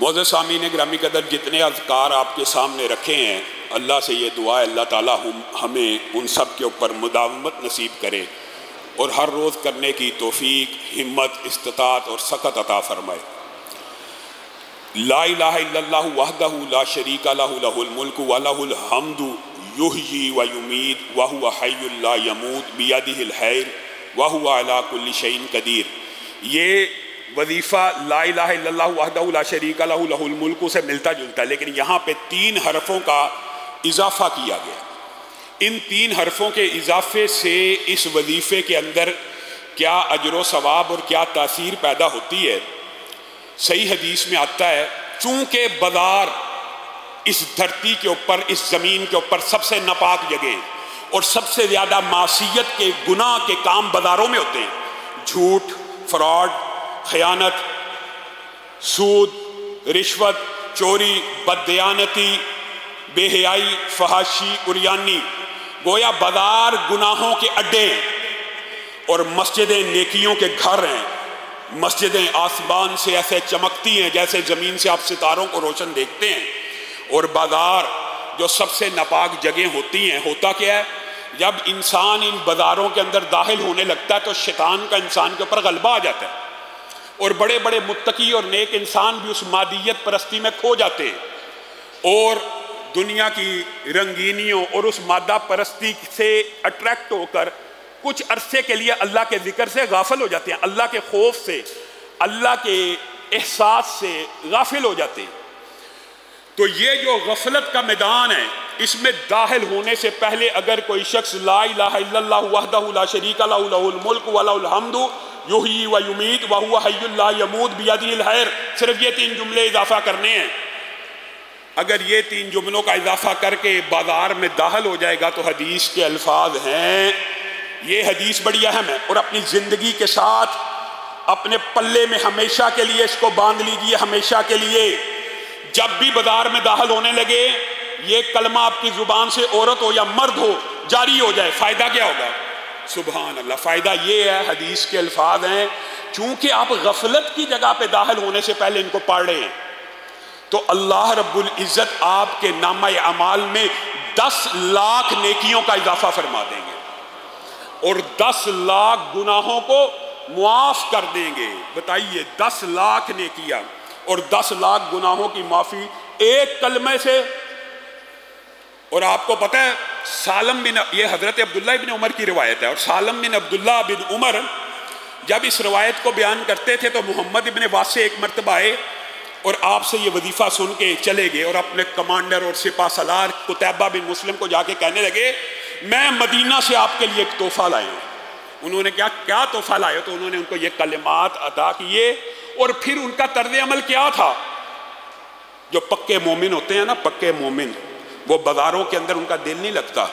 معزز سامعین گرامی قدر، جتنے اذکار آپ کے سامنے رکھے ہیں، اللہ سے یہ دعا ہے اللہ تعالیٰ ہمیں ان سب کے اوپر مداومت نصیب کرے اور ہر روز کرنے کی توفیق، ہمت، استطاعت اور سخت عطا فرمائے۔ لا الہ الا اللہ وحدہ لا شریک لہ لہ الملک ولہ الحمد یحیی و یمیت وہو حی لا یموت بیدہ الخیر وہو علی کل شیء قدیر۔ یہ وظیفہ لا الہ الا اللہ وحدہ لا شریک لہ لہ الملک سے ملتا جلتا ہے، لیکن یہاں پہ 3 حرفوں کا اضافہ کیا گیا۔ ان 3 حرفوں کے اضافے سے اس وظیفے کے اندر کیا اجر و ثواب اور کیا تاثیر پیدا ہوتی ہے۔ صحیح حدیث میں آتا ہے، چونکہ بازار اس دھرتی کے اوپر، اس زمین کے اوپر سب سے ناپاک جگہ اور سب سے زیادہ معصیت کے گناہ کے کام بازاروں میں ہوتے ہیں، جھوٹ، فراڈ، خیانت، سود، رشوت، چوری، بددیانتی، بے حیائی، فحاشی، عریانی، گویا بازار گناہوں کے اڈے اور مسجدیں نیکیوں کے گھر ہیں۔ مسجدیں آسمان سے ایسے چمکتی ہیں جیسے زمین سے آپ ستاروں کو روشن دیکھتے ہیں، اور بازار جو سب سے ناپاک جگہیں ہوتی ہیں، ہوتا کیا ہے؟ جب انسان ان بازاروں کے اندر داخل ہونے لگتا ہے تو شیطان کا انسان کے اوپر غلبہ آ جاتا ہے، اور بڑے بڑے متقی اور نیک انسان بھی اس مادیت پرستی میں کھو جاتے ہیں اور دنیا کی رنگینیوں اور اس مادہ پرستی سے اٹریکٹ ہو کر کچھ عرصے کے لیے اللہ کے ذکر سے غافل ہو جاتے ہیں، اللہ کے خوف سے، اللہ کے احساس سے غافل ہو جاتے ہیں۔ تو یہ جو غفلت کا میدان ہے، اس میں داخل ہونے سے پہلے اگر کوئی شخص لا الہ الا اللہ وحدہ لا شریک لہ لہ الملک ولہ الحمد یحیی و یمیت وہو حی لا یموت بیدہ الخیر، صرف یہ 3 جملے اضافہ کرنے ہیں۔ اگر یہ 3 جملوں کا اضافہ کر کے بازار میں داخل ہو جائے گا تو حدیث کے الفاظ ہیں، یہ حدیث بڑی اہم ہے، اور اپنی زندگی کے ساتھ اپنے پلے میں ہمیشہ کے لیے اس کو باندھ لیجئے، ہمیشہ کے لیے۔ جب بھی بازار میں داخل ہونے لگے، یہ کلمہ آپ کی زبان سے، عورت ہو یا مرد ہو، جاری ہو جائے، فائدہ کیا ہوگا؟ سبحان اللہ، فائدہ یہ ہے، حدیث کے الفاظ ہیں، چونکہ آپ غفلت کی جگہ پہ داخل ہونے سے پہلے ان کو پڑھ رہے ہیں تو اللہ رب العزت آپ کے نامہ اعمال میں 10 لاکھ نیکیوں کا اضافہ فرما دیں گے اور 10 لاکھ گناہوں کو معاف کر دیں گے۔ بتائیے، 10 لاکھ نیکیاں اور 10 لاکھ گناہوں کی معافی ایک کلمے سے۔ اور آپ کو پتہ ہے، سالم بن، یہ حضرت عبداللہ ابن عمر کی روایت ہے، اور سالم بن عبداللہ بن عمر جب اس روایت کو بیان کرتے تھے تو محمد ابن واسع ایک مرتبہ آئے اور آپ سے یہ وظیفہ سن کے چلے گئے، اور اپنے کمانڈر اور سپہ سالار قتیبہ بن مسلم کو جا کے کہنے لگے، میں مدینہ سے آپ کے لیے ایک تحفہ لایا ہوں۔ انہوں نے کیا تحفہ لائے؟ تو انہوں نے ان کو یہ کلمات عطا کیے، اور پھر ان کا طرز عمل کیا تھا؟ جو پکے مومن ہوتے ہیں نا، پکے مومن، وہ بازاروں کے اندر ان کا دل نہیں لگتا،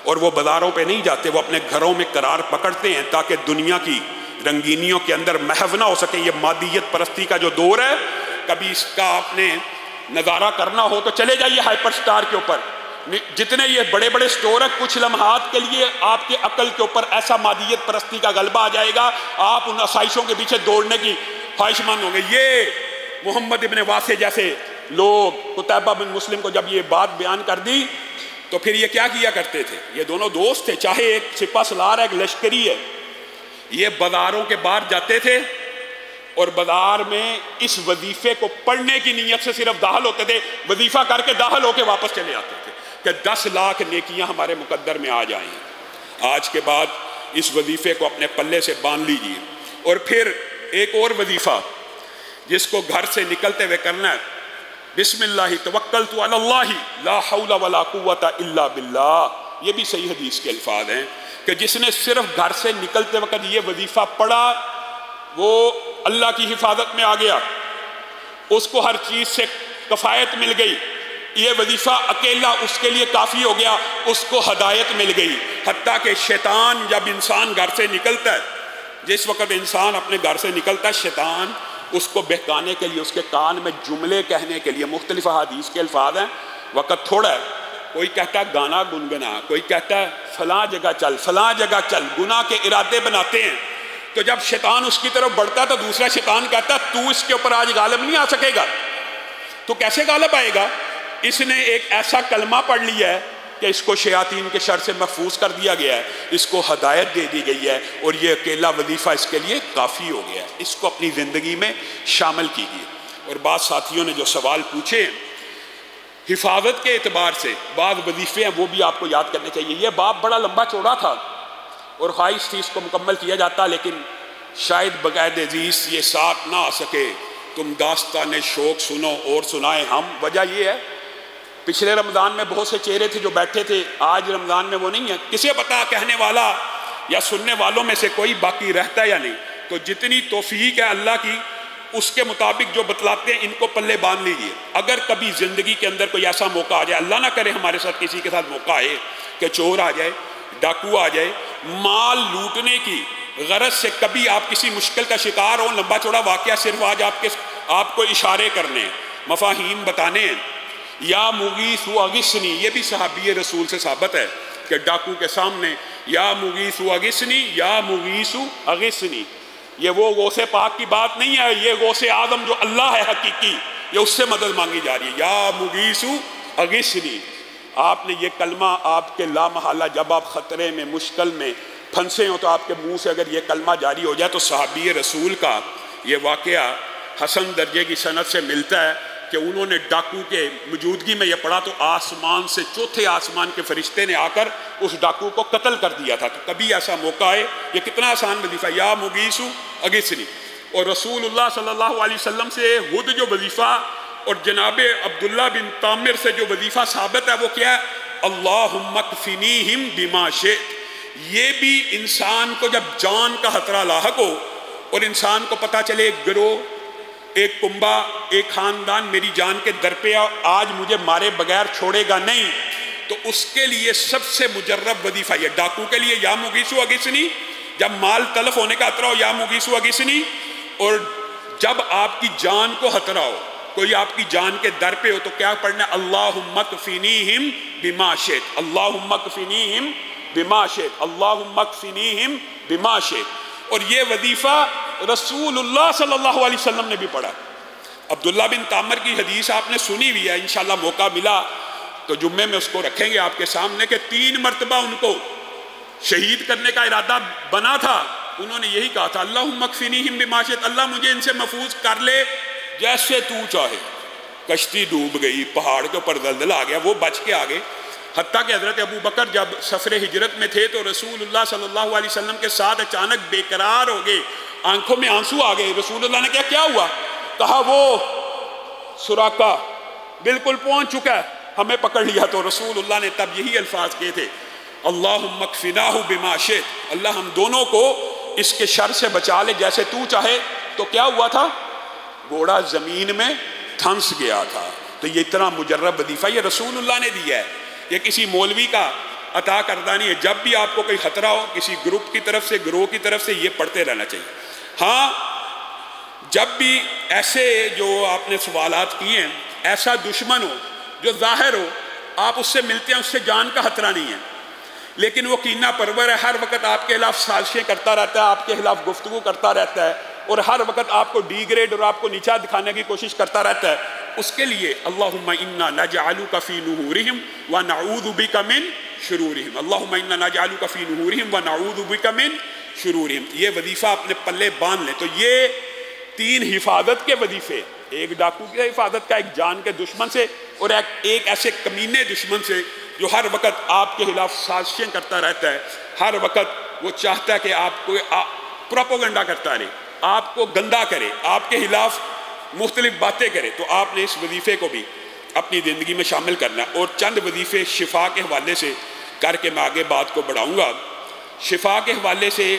اور وہ بازاروں پہ نہیں جاتے، وہ اپنے گھروں میں قرار پکڑتے ہیں تاکہ دنیا کی رنگینیوں کے اندر محو نہ ہو سکے۔ یہ مادیت پرستی کا جو دور ہے، کبھی اس کا آپ نے نظارہ کرنا ہو تو چلے جائیے ہائپر سٹار کے اوپر، جتنے یہ بڑے بڑے سٹور ہیں، کچھ لمحات کے لیے آپ کے عقل کے اوپر ایسا مادیت پرستی کا غلبہ آ جائے گا، آپ ان آسائشوں کے پیچھے دوڑنے کی خواہش مند ہوں گے۔ یہ محمد ابن واسع جیسے لوگ قتیبہ بن مسلم کو جب یہ بات بیان کر دی تو پھر یہ کیا کیا کرتے تھے؟ یہ دونوں دوست تھے، چاہے ایک سپہ سالار ہے، ایک لشکری ہے، یہ بازاروں کے باہر جاتے تھے اور بازار میں اس وظیفے کو پڑھنے کی نیت سے صرف داخل ہوتے تھے، وظیفہ کر کے داخل ہو کے واپس چلے آتے تھے کہ 10 لاکھ نیکیاں ہمارے مقدر میں آ جائیں۔ آج کے بعد اس وظیفے کو اپنے پلے سے باندھ لیجیے۔ اور پھر ایک اور وظیفہ جس کو گھر سے نکلتے ہوئے کرنا ہے، بسم اللہ توکلت علی اللہ لا حول ولا قوت الا باللہ۔ یہ بھی صحیح حدیث کے الفاظ ہیں کہ جس نے صرف گھر سے نکلتے وقت یہ وظیفہ پڑھا، وہ اللہ کی حفاظت میں آ گیا، اس کو ہر چیز سے کفایت مل گئی، یہ وظیفہ اکیلا اس کے لیے کافی ہو گیا، اس کو ہدایت مل گئی۔ حتیٰ کہ شیطان جب انسان گھر سے نکلتا ہے، جس وقت انسان اپنے گھر سے نکلتا ہے، شیطان اس کو بہکانے کے لیے، اس کے کان میں جملے کہنے کے لیے، مختلف احادیث کے الفاظ ہیں، وقت تھوڑا ہے، کوئی کہتا ہے گانا گنگنا، کوئی کہتا ہے فلاں جگہ چل، فلاں جگہ چل، گناہ کے ارادے بناتے ہیں۔ تو جب شیطان اس کی طرف بڑھتا ہے تو دوسرا شیطان کہتا ہے تو اس کے اوپر آج غالب نہیں آ سکے گا، تو کیسے غالب آئے گا؟ اس نے ایک ایسا کلمہ پڑھ لیا ہے کہ اس کو شیاطین کے شر سے محفوظ کر دیا گیا ہے، اس کو ہدایت دے دی گئی ہے، اور یہ اکیلا وظیفہ اس کے لیے کافی ہو گیا ہے، اس کو اپنی زندگی میں شامل کیجیے۔ اور بعض ساتھیوں نے جو سوال پوچھے حفاظت کے اعتبار سے، بعض وظیفے ہیں وہ بھی آپ کو یاد کرنے چاہیے۔ یہ باب بڑا لمبا چوڑا تھا اور خواہش تھی اس کو مکمل کیا جاتا، لیکن شاید بقید عزیز یہ ساتھ نہ آ سکے۔ تم داستان شوق سنو اور سنائیں ہم، وجہ یہ ہے پچھلے رمضان میں بہت سے چہرے تھے جو بیٹھے تھے، آج رمضان میں وہ نہیں ہے۔ کسے پتا کہنے والا یا سننے والوں میں سے کوئی باقی رہتا ہے یا نہیں؟ تو جتنی توفیق ہے اللہ کی، اس کے مطابق جو بتلاتے ہیں ان کو پلے باندھ لیجیے۔ اگر کبھی زندگی کے اندر کوئی ایسا موقع آ جائے، اللہ نہ کرے ہمارے ساتھ کسی کے ساتھ موقع آئے کہ چور آ جائے، ڈاکو آ جائے، مال لوٹنے کی غرض سے کبھی آپ کسی مشکل کا شکار ہو، لمبا چوڑا واقعہ صرف آج آپ کو اشارے کرنے، مفاہیم بتانے ہیں۔ یا مغیث اغثنی، یہ بھی صحابی رسول سے ثابت ہے کہ ڈاکو کے سامنے یا مغیث اغثنی، یا مغیث اغثنی، یہ وہ غوث پاک کی بات نہیں ہے، یہ غوث اعظم جو اللہ ہے حقیقی، یہ اس سے مدد مانگی جا رہی ہے۔ یا مغیث اغثنی، آپ نے یہ کلمہ آپ کے لامحالہ جب آپ خطرے میں مشکل میں پھنسے ہوں تو آپ کے منہ سے اگر یہ کلمہ جاری ہو جائے تو صحابی رسول کا یہ واقعہ حسن درجے کی سند سے ملتا ہے کہ انہوں نے ڈاکو کے موجودگی میں یہ پڑھا تو آسمان سے چوتھے آسمان کے فرشتے نے آ کر اس ڈاکو کو قتل کر دیا تھا۔ تو کبھی ایسا موقع آئے، یہ کتنا آسان وظیفہ، یا مغیث اغثنی۔ اور رسول اللہ صلی اللہ علیہ وسلم سے خود جو وظیفہ اور جناب عبداللہ بن تامر سے جو وظیفہ ثابت ہے وہ کیا ہے؟ اللہم اکفنیہم بما شئت۔ یہ بھی انسان کو جب جان کا خطرہ لاحق ہو اور انسان کو پتہ چلے ایک گروہ، ایک کنبہ، ایک خاندان میری جان کے در پہ آج مجھے مارے بغیر چھوڑے گا نہیں، تو اس کے لیے سب سے مجرب وظیفہ یہ ڈاکو کے لیے یا مغیث اغثنی، جب مال تلف ہونے کا خطرہ ہو یا مغیث اغثنی، اور جب آپ کی جان کو خطرہ ہو، کوئی آپ کی جان کے در پہ ہو تو کیا پڑھنا ہے؟ اللہم اکفنیہم بما شئت، اللہم اکفنیہم بما شئت، اللہم اکفنیہم بما شئت۔ اور یہ وظیفہ رسول اللہ صلی اللہ علیہ وسلم نے بھی پڑھا۔ عبداللہ بن تامر کی حدیث آپ نے سنی ہوئی ہے، انشاءاللہ موقع ملا تو جمعے میں اس کو رکھیں گے آپ کے سامنے، کہ 3 مرتبہ ان کو شہید کرنے کا ارادہ بنا تھا، انہوں نے یہی کہا تھا اللہم اکفنیہم بما شئت، اللہ مجھے ان سے محفوظ کر لے جیسے تو چاہے۔ کشتی ڈوب گئی، پہاڑ کے اوپر زلزلہ آ گیا، وہ بچ کے آگے، حتیٰ کہ حضرت ابو بکر جب سفر ہجرت میں تھے تو رسول اللہ صلی اللہ علیہ وسلم کے ساتھ اچانک بے قرار ہو گئے، آنکھوں میں آنسو آ گئے۔ رسول اللہ نے کیا ہوا؟ کہا وہ سراقہ بالکل پہنچ چکا ہے، ہمیں پکڑ لیا۔ تو رسول اللہ نے تب یہی الفاظ کہے تھے اللہم اکفناہ بما شئت، اللہ ہم دونوں کو اس کے شر سے بچا لے جیسے تو چاہے۔ تو کیا ہوا تھا؟ گھوڑا زمین میں تھنس گیا تھا۔ تو یہ اتنا مجرب وظیفہ یہ رسول اللہ نے دیا ہے، یہ کسی مولوی کا عطا کردہ نہیں ہے۔ جب بھی آپ کو کوئی خطرہ ہو کسی گروپ کی طرف سے، گروہ کی طرف سے، یہ پڑھتے رہنا چاہیے۔ ہاں، جب بھی ایسے جو آپ نے سوالات کیے ہیں، ایسا دشمن ہو جو ظاہر ہو، آپ اس سے ملتے ہیں، اس سے جان کا خطرہ نہیں ہے، لیکن وہ کینہ پرور ہے، ہر وقت آپ کے خلاف سازشیں کرتا رہتا ہے، آپ کے خلاف گفتگو کرتا رہتا ہے، اور ہر وقت آپ کو ڈی گریڈ اور آپ کو نیچا دکھانے کی کوشش کرتا رہتا ہے، اس کے لیے اللہم انا نجعلک فی نحورہم ونعوذ بک من شرورہم، اللہم انا نجعلک فی نحورہم ونعوذ بک من شرورہم۔ یہ وظیفہ اپنے پلے باندھ لیں۔ تو یہ 3 حفاظت کے وظیفے، ایک ڈاکو کی حفاظت کا، ایک جان کے دشمن سے، اور ایک ایسے کمینے دشمن سے جو ہر وقت آپ کے خلاف سازشیں کرتا رہتا ہے، ہر وقت وہ چاہتا ہے کہ آپ کو پروپیگنڈا کرتا رہے، آپ کو گندا کرے، آپ کے خلاف مختلف باتیں کرے۔ تو آپ نے اس وظیفے کو بھی اپنی زندگی میں شامل کرنا ہے۔ اور چند وظیفے شفا کے حوالے سے کر کے میں آگے بات کو بڑھاؤں گا۔ شفا کے حوالے سے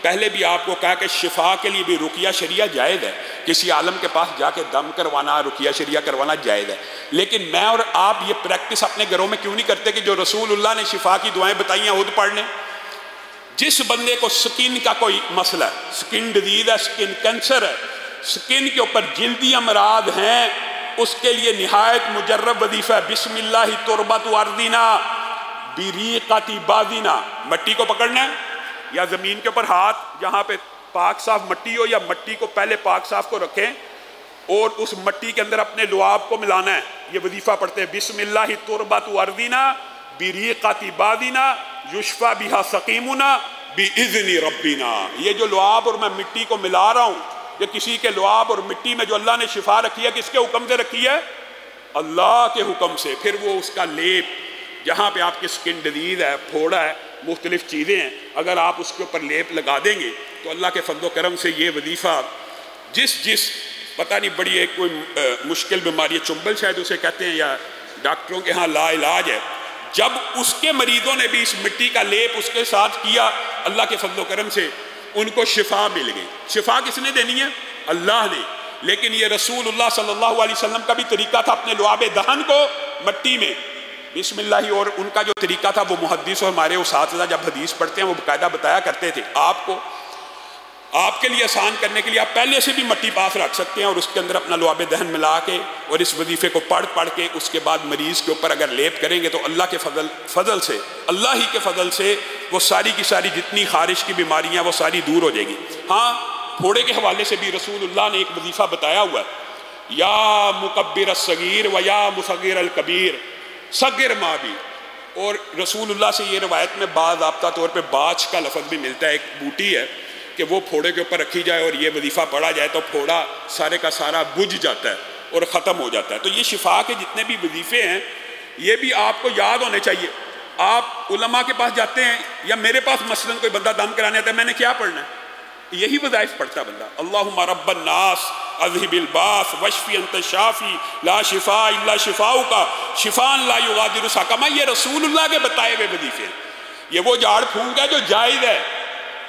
پہلے بھی آپ کو کہا کہ شفا کے لیے بھی رقیہ شریعہ جائز ہے، کسی عالم کے پاس جا کے دم کروانا، رقیہ شریعہ کروانا جائز ہے، لیکن میں اور آپ یہ پریکٹس اپنے گھروں میں کیوں نہیں کرتے کہ جو رسول اللہ نے شفا کی دعائیں بتائی ہیں خود پڑھ لیں؟ جس بندے کو سکن کا کوئی مسئلہ ہے، سکن ڈیزیز ہے، سکن کینسر ہے، سکن کے اوپر جلدی امراض ہیں، اس کے لیے نہایت مجرب وظیفہ ہے بسم اللہ تربت ارضنا بریقۃ بازنا۔ مٹی کو پکڑنا ہے یا زمین کے اوپر ہاتھ جہاں پہ پاک صاف مٹی ہو، یا مٹی کو پہلے پاک صاف کو رکھیں، اور اس مٹی کے اندر اپنے لعاب کو ملانا ہے. یہ وظیفہ پڑھتے ہیں بسم اللہ تربت ارضنا بریقۃ بادنا یشفی بہا سقیمنا باذن ربنا. یہ جو لعاب اور میں مٹی کو ملا رہا ہوں، یہ کسی کے لعاب اور مٹی میں جو اللہ نے شفا رکھی ہے کس کے حکم سے رکھی ہے؟ اللہ کے حکم سے. پھر وہ اس کا لیپ جہاں پہ آپ کی سکن ڈیزیز ہے، پھوڑا ہے، مختلف چیزیں ہیں، اگر آپ اس کے اوپر لیپ لگا دیں گے تو اللہ کے فضل و کرم سے یہ وظیفہ جس پتہ نہیں بڑی ایک کوئی مشکل بیماری ہے، چنبل شاید اسے کہتے ہیں، یا ڈاکٹروں کے ہاں لا علاج ہے، جب اس کے مریضوں نے بھی اس مٹی کا لیپ اس کے ساتھ کیا، اللہ کے فضل و کرم سے ان کو شفا مل گئی. شفا کس نے دینی ہے؟ اللہ نے. لیکن یہ رسول اللہ صلی اللہ علیہ وسلم کا بھی طریقہ تھا اپنے لعاب دہن کو مٹی میں بسم اللہ، اور ان کا جو طریقہ تھا وہ محدث اور ہمارے اساتذہ جب حدیث پڑھتے ہیں وہ باقاعدہ بتایا کرتے تھے. آپ کے لیے آسان کرنے کے لیے آپ پہلے سے بھی مٹی پاس رکھ سکتے ہیں اور اس کے اندر اپنا لعاب دہن ملا کے اور اس وظیفے کو پڑھ کے اس کے بعد مریض کے اوپر اگر لیپ کریں گے تو اللہ کے فضل سے، اللہ ہی کے فضل سے وہ ساری کی ساری جتنی خارش کی بیماریاں وہ ساری دور ہو جائے گی. ہاں، پھوڑے کے حوالے سے بھی رسول اللہ نے ایک وظیفہ بتایا ہوا ہے، یا مکبر الصغیر و یا مصغر الکبیر صغر ما بھی. اور رسول اللہ سے یہ روایت میں باضابطہ طور پہ باچ کا لفظ بھی ملتا ہے. ایک بوٹی ہے کہ وہ پھوڑے کے اوپر رکھی جائے اور یہ وظیفہ پڑھا جائے تو پھوڑا سارے کا سارا بجھ جاتا ہے اور ختم ہو جاتا ہے. تو یہ شفا کے جتنے بھی وظیفے ہیں یہ بھی آپ کو یاد ہونے چاہیے. آپ علماء کے پاس جاتے ہیں یا میرے پاس مثلاً کوئی بندہ دم کرانے آتا ہے، میں نے کیا پڑھنا ہے؟ یہی وظائف پڑھتا بندہ. اللہم رب الناس اذہب الباس واشفی انت الشافی لا شفاء الا شفاؤک شفاء لا یغادر سقما. یہ رسول اللہ کے بتائے ہوئے وظیفے ہیں. یہ وہ جھاڑ پھونک ہے جو جائز ہے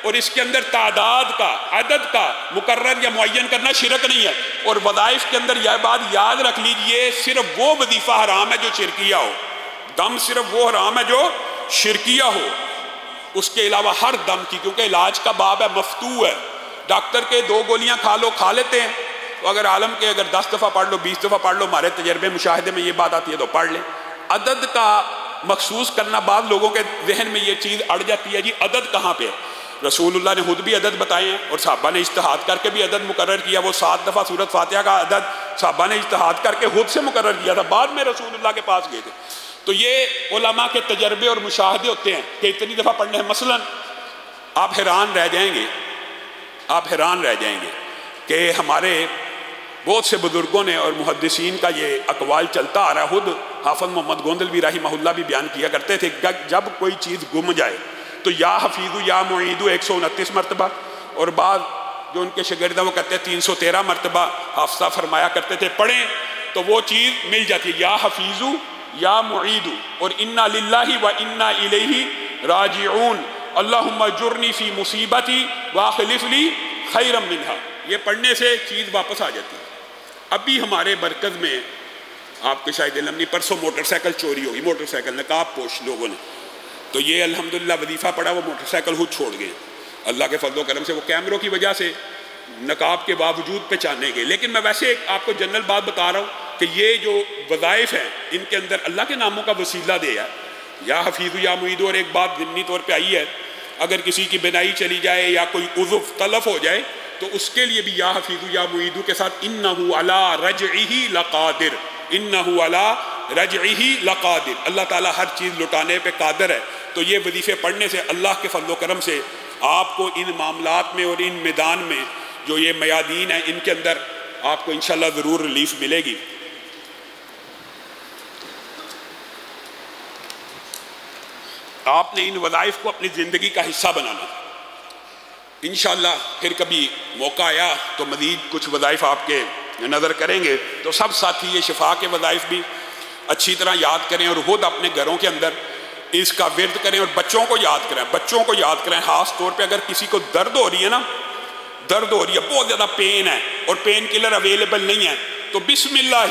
اور اس کے اندر تعداد کا، عدد کا مقرر یا معین کرنا شرک نہیں ہے. اور وظائف کے اندر یہ بات یاد رکھ لیجئے، صرف وہ وظیفہ حرام ہے جو شرکیہ ہو. دم صرف وہ حرام ہے جو شرکیہ ہو، اس کے علاوہ ہر دم کی، کیونکہ علاج کا باب ہے، مفتوح ہے. ڈاکٹر کے 2 گولیاں کھا لیتے ہیں تو اگر عالم کے اگر 10 دفعہ پڑھ لو، 20 دفعہ پڑھ لو، ہمارے تجربے مشاہدے میں یہ بات آتی ہے تو پڑھ لیں. عدد کا مخصوص کرنا، بعض لوگوں کے ذہن میں یہ چیز اڑ جاتی ہے، جی عدد کہاں پہ؟ رسول اللہ نے خود بھی عدد بتائے ہیں اور صحابہ نے اجتہاد کر کے بھی عدد مقرر کیا. وہ 7 دفعہ سورۃ فاتحہ کا عدد صحابہ نے اجتہاد کر کے خود سے مقرر کیا تھا، بعد میں رسول اللہ کے پاس گئے تھے. تو یہ علماء کے تجربے اور مشاہدے ہوتے ہیں کہ اتنی دفعہ پڑھنے ہیں. مثلا آپ حیران رہ جائیں گے کہ ہمارے بہت سے بزرگوں نے اور محدثین کا یہ اقوال چلتا آ رہا ہے. خود حافظ محمد گوندلوی رحمہ اللہ بھی بیان کیا کرتے تھے کہ جب کوئی چیز گم جائے تو یا حفیظ یا معید 129 مرتبہ، اور بعض جو ان کے شاگرد ہیں وہ کہتے ہیں 313 مرتبہ حافظہ فرمایا کرتے تھے پڑھیں تو وہ چیز مل جاتی ہے. یا حفیظ یا معید اور انا للہ و انا الیہ راجعون اللہم اجرنی فی مصیبتی واخلف لی خیرا منہا. یہ پڑھنے سے چیز واپس آ جاتی ہے. ابھی ہمارے مرکز میں آپ کے شاید علم نہیں، پرسوں موٹر سائیکل چوری ہوگی، موٹر سائیکل نقاب پوش لوگوں نے، تو یہ الحمدللہ وظیفہ پڑھا، وہ موٹر سائیکل خود چھوڑ گئے اللہ کے فضل و کرم سے. وہ کیمروں کی وجہ سے نقاب کے باوجود پہچانے گئے. لیکن میں ویسے ایک آپ کو جنرل بات بتا رہا ہوں کہ یہ جو وظائف ہیں ان کے اندر اللہ کے ناموں کا وسیلہ دیا، یا حفیظ یا معید. اور ایک بات ضمنی طور پہ آئی ہے، اگر کسی کی بینائی چلی جائے یا کوئی عضو تلف ہو جائے تو اس کے لیے بھی یا حفیظ یا معید کے ساتھ انہ علی رجعہ لقادر، انہ علی رجعہ لقادر. اللہ تعالیٰ ہر چیز لٹانے پہ قادر ہے. تو یہ وظیفے پڑھنے سے اللہ کے فضل و کرم سے آپ کو ان معاملات میں اور ان میدان میں جو یہ میادین ہیں ان کے اندر آپ کو انشاءاللہ ضرور ریلیف ملے گی. آپ نے ان وظائف کو اپنی زندگی کا حصہ بنانا. انشاءاللہ پھر کبھی موقع آیا تو مزید کچھ وظائف آپ کے نظر کریں گے. تو سب ساتھی یہ شفا کے وظائف بھی اچھی طرح یاد کریں اور خود اپنے گھروں کے اندر اس کا ورد کریں اور بچوں کو یاد کریں. خاص طور پہ اگر کسی کو درد ہو رہی ہے نا، درد ہو رہی ہے، بہت زیادہ پین ہے اور پین کلر اویلیبل نہیں ہے، تو بسم اللہ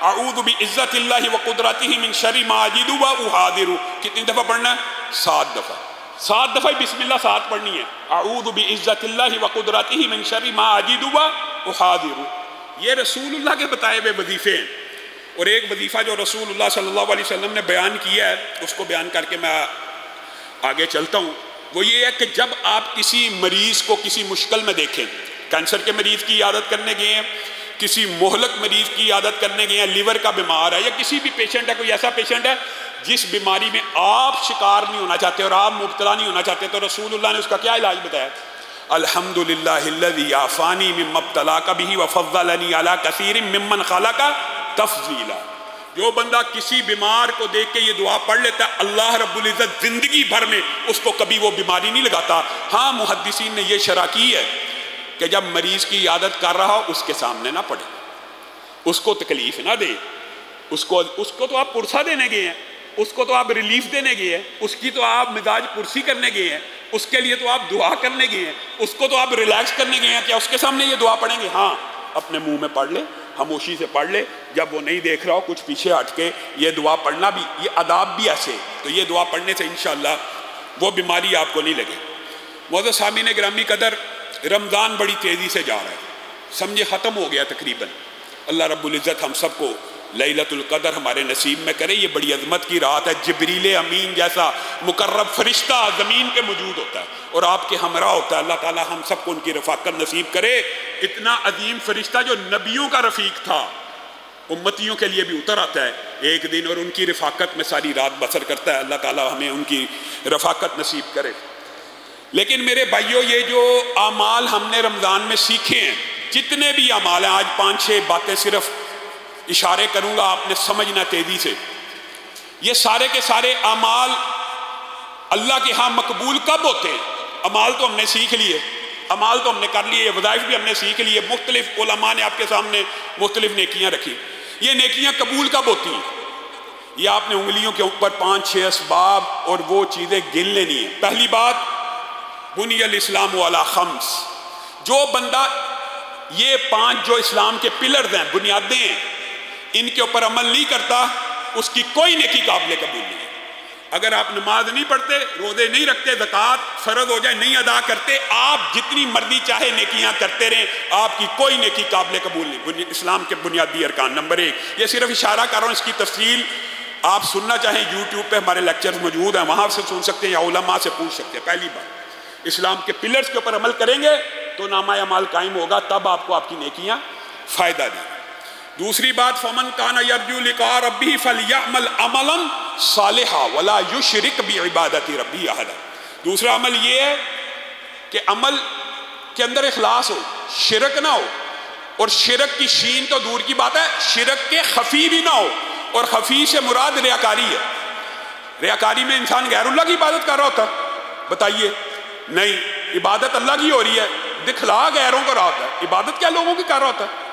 اعوذ بعزت اللہ وقدرتہ من شر ما اجد واحاذر. کتنی دفعہ پڑھنا ہے؟ 7 دفعہ. 7 دفعہ بسم اللہ 7 پڑھنی ہے. اعوذ بعزت اللہ وقدرتہ من شر ما اجد واحاذر. یہ رسول اللہ کے بتائے ہوئے وظیفے ہیں. اور ایک وظیفہ جو رسول اللہ صلی اللہ علیہ وسلم نے بیان کیا ہے اس کو بیان کر کے میں آگے چلتا ہوں. وہ یہ ہے کہ جب آپ کسی مریض کو کسی مشکل میں دیکھیں، کینسر کے مریض کی عیادت کرنے گئے ہیں کسی مہلک مریض کی عیادت کرنے گئے ہیں، لیور کا بیمار ہے یا کسی بھی پیشنٹ ہے، کوئی ایسا پیشنٹ ہے جس بیماری میں آپ شکار نہیں ہونا چاہتے اور آپ مبتلا نہیں ہونا چاہتے، تو رسول اللہ نے اس کا کیا علاج بتایا؟ الحمدللہ الذی عافانی مما ابتلاک بہ وفضلنی علی کثیر ممن خلق تفضیلا۔ جو بندہ کسی بیمار کو دیکھ کے یہ دعا پڑھ لیتا ہے، اللہ رب العزت زندگی بھر میں اس کو کبھی وہ بیماری نہیں لگاتا۔ ہاں محدثین نے یہ شرح کی ہے کہ جب مریض کی عیادت کر رہا ہو اس کے سامنے نہ پڑھے، اس کو تکلیف نہ دے، اس کو تو آپ پرسہ دینے گئے ہیں، اس کو تو آپ ریلیف دینے گئے ہیں، اس کی تو آپ مزاج پرسی کرنے گئے ہیں، اس کے لیے تو آپ دعا کرنے گئے ہیں، اس کو تو آپ ریلیکس کرنے گئے ہیں، کیا اس کے سامنے یہ دعا پڑھیں گے؟ ہاں اپنے منہ میں پڑھ لے، خاموشی سے پڑھ لے، جب وہ نہیں دیکھ رہا ہو کچھ پیچھے ہٹ کے یہ دعا پڑھنا بھی، یہ آداب بھی ایسے، تو یہ دعا پڑھنے سے انشاءاللہ وہ بیماری آپ کو نہیں لگے۔ معزز سامعین گرامی قدر، رمضان بڑی تیزی سے جا رہا ہے، سمجھے ختم ہو گیا تقریباً۔ اللہ رب العزت ہم سب کو لیلۃ القدر ہمارے نصیب میں کرے۔ یہ بڑی عظمت کی رات ہے، جبریل امین جیسا مقرب فرشتہ زمین پہ موجود ہوتا ہے اور آپ کے ہمراہ ہوتا ہے۔ اللہ تعالی ہم سب کو ان کی رفاقت نصیب کرے۔ اتنا عظیم فرشتہ جو نبیوں کا رفیق تھا، امتیوں کے لیے بھی اتر آتا ہے ایک دن اور ان کی رفاقت میں ساری رات بسر کرتا ہے۔ اللہ تعالی ہمیں ان کی رفاقت نصیب کرے۔ لیکن میرے بھائیوں، یہ جو اعمال ہم نے رمضان میں سیکھے ہیں، جتنے بھی اعمال ہیں، آج 5-6 باتیں صرف اشارے کروں گا، آپ نے سمجھنا تیزی سے۔ یہ سارے کے سارے اعمال اللہ کے ہاں مقبول کب ہوتے ہیں؟ اعمال تو ہم نے سیکھ لیے، اعمال تو ہم نے کر لیے، یہ وظائف بھی ہم نے سیکھ لیے، مختلف علماء نے آپ کے سامنے مختلف نیکیاں رکھی۔ یہ نیکیاں قبول کب ہوتی ہیں؟ یہ آپ نے انگلیوں کے اوپر 5-6 اسباب اور وہ چیزیں گن لینی ہیں۔ پہلی بات، بنی الاسلام علی خمس، جو بندہ یہ 5 جو اسلام کے پلرز ہیں، بنیادیں ہیں، ان کے اوپر عمل نہیں کرتا، اس کی کوئی نیکی قابل قبول نہیں ہے۔ اگر آپ نماز نہیں پڑھتے، روزے نہیں رکھتے، زکوٰۃ فرض ہو جائے نہیں ادا کرتے، آپ جتنی مرضی چاہے نیکیاں کرتے رہیں، آپ کی کوئی نیکی قابل قبول نہیں۔ اسلام کے بنیادی ارکان نمبر 1، یہ صرف اشارہ کر رہا ہوں، اس کی تفصیل آپ سننا چاہیں یوٹیوب پہ ہمارے لیکچرز موجود ہیں، وہاں سے سن سکتے ہیں یا علماء سے پوچھ سکتے ہیں۔ پہلی بات، اسلام کے پلرز کے اوپر عمل کریں گے تو نامہ اعمال قائم ہوگا، تب آپ کو آپ کی نیکیاں فائدہ دیں گی۔ دوسری بات، فمن کان یرجو لقاء ربہ فلیعمل عملا صالحا ولا یشرک بعبادۃ ربہ احدا۔ دوسرا عمل یہ ہے کہ عمل کے اندر اخلاص ہو، شرک نہ ہو، اور شرک کی شین تو دور کی بات ہے، شرک کے خفی بھی نہ ہو، اور خفی سے مراد ریاکاری ہے۔ ریاکاری میں انسان غیر اللہ کی عبادت کر رہا ہوتا ہے، بتائیے؟ نہیں، عبادت اللہ کی ہو رہی ہے، دکھلا غیروں کو رہا ہوتا ہے۔ عبادت کیا لوگوں کی کر رہا ہوتا ہے؟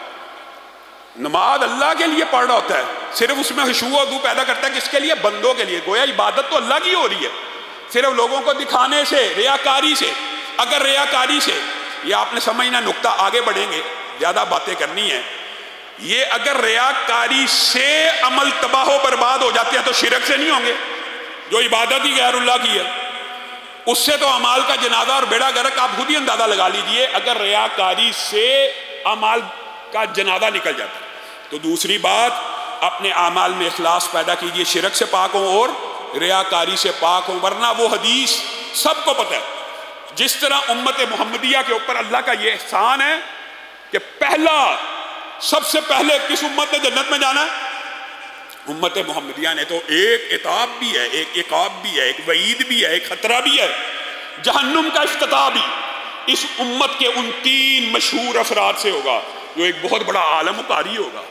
نماز اللہ کے لیے پڑھ رہا ہوتا ہے، صرف اس میں خشوع و خضوع پیدا کرتا ہے، کس کے لیے؟ بندوں کے لیے۔ گویا عبادت تو اللہ کی ہو رہی ہے، صرف لوگوں کو دکھانے سے، ریاکاری سے۔ اگر ریاکاری سے، یہ آپ نے سمجھنا نقطہ، آگے بڑھیں گے، زیادہ باتیں کرنی ہیں، یہ اگر ریاکاری سے عمل تباہ و برباد ہو جاتے ہیں تو شرک سے نہیں ہوں گے، جو عبادت ہی غیر اللہ کی ہے، اس سے تو اعمال کا جنازہ اور بیڑا غرق آپ خود ہی اندازہ لگا لیجئے، اگر ریاکاری سے اعمال کا جنازہ نکل جاتا ہے۔ تو دوسری بات، اپنے اعمال میں اخلاص پیدا کیجئے، شرک سے پاک ہوں اور ریاکاری سے پاک ہوں، ورنہ وہ حدیث سب کو پتہ ہے، جس طرح امت محمدیہ کے اوپر اللہ کا یہ احسان ہے کہ سب سے پہلے کس امت نے جنت میں جانا ہے؟ امت محمدیہ نے۔ تو ایک عتاب بھی ہے، ایک عقاب بھی ہے، ایک وعید بھی ہے، ایک خطرہ بھی ہے، جہنم کا افتتاح بھی اس امت کے ان 3 مشہور افراد سے ہوگا، جو ایک بہت بڑا عالم و قاری ہوگا،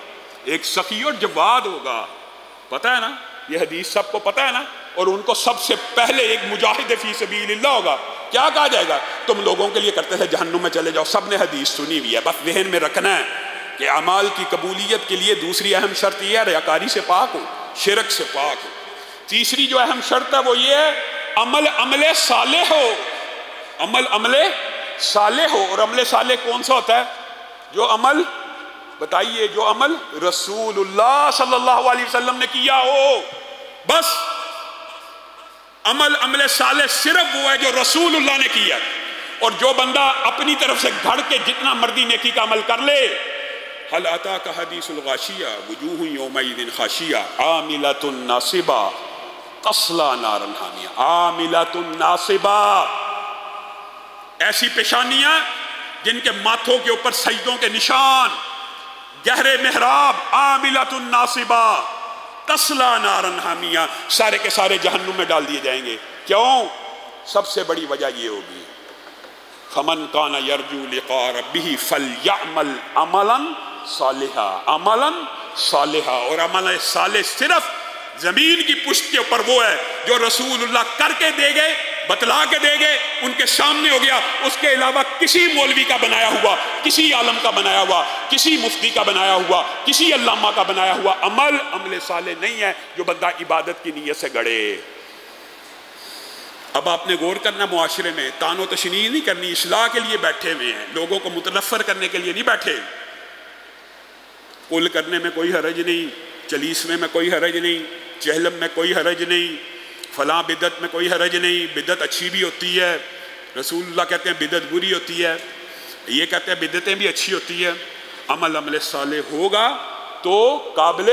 ایک سخی اور جواد ہوگا، پتہ ہے نا، یہ حدیث سب کو پتہ ہے نا، اور ان کو سب سے پہلے ایک مجاہد فی سبیل اللہ ہوگا۔ کیا کہا جائے گا؟ تم لوگوں کے لیے کرتے تھے، جہنم میں چلے جاؤ۔ سب نے حدیث سنی ہوئی ہے، بس ذہن میں رکھنا ہے کہ اعمال کی قبولیت کے لیے دوسری اہم شرط یہ ہے، ریاکاری سے پاک ہو، شرک سے پاک ہو۔ تیسری جو اہم شرط ہے وہ یہ ہے، عمل صالح ہو، عمل صالح ہو۔ اور عمل صالح کون سا ہوتا ہے؟ جو عمل، بتائیے، جو عمل رسول اللہ صلی اللہ علیہ وسلم نے کیا ہو، بس۔ عمل صالح صرف وہ ہے جو رسول اللہ نے کیا، اور جو بندہ اپنی طرف سے گھڑ کے جتنا مرضی نیکی کا عمل کر لے۔ هل اتاك حدیث الغاشیہ وجوہ یومئذ خاشیہ عاملۃ ناصبہ تصلی نارا حامیہ۔ عاملۃ ناصبہ، ایسی پیشانیاں جن کے ماتھوں کے اوپر سجدوں کے نشان، گہرے محراب عاملۃ ناصبہ تسلا نارن حامیہ، سارے کے سارے جہنم میں ڈال دیے جائیں گے۔ کیوں؟ سب سے بڑی وجہ یہ ہوگی فمن کان یرجو لقاء ربہ فلیعمل عملا صالحا، عملا صالحا، اور عمل صالح صرف زمین کی پشت کے اوپر وہ ہے جو رسول اللہ کر کے دے گئے، بتلا کے دے گئے، ان کے سامنے ہو گیا، اس کے علاوہ کسی مولوی کا بنایا ہوا، کسی عالم کا بنایا ہوا، کسی مفتی کا بنایا ہوا، کسی علامہ کا بنایا ہوا عمل صالح نہیں ہے جو بندہ عبادت کی نیت سے گڑے۔ اب آپ نے غور کرنا، معاشرے میں تان و تشنیع نہیں کرنی، اصلاح کے لیے بیٹھے ہوئے ہیں، لوگوں کو متنفر کرنے کے لیے نہیں بیٹھے۔ کل کرنے میں کوئی حرج نہیں، چلیسوے میں کوئی حرج نہیں، چہلم میں کوئی حرج نہیں، فلاں بدعت میں کوئی حرج نہیں، بدعت اچھی بھی ہوتی ہے، رسول اللہ کہتے ہیں بدعت بری ہوتی ہے، یہ کہتے ہیں بدعتیں بھی اچھی ہوتی ہے۔ عمل صالح ہوگا تو قابل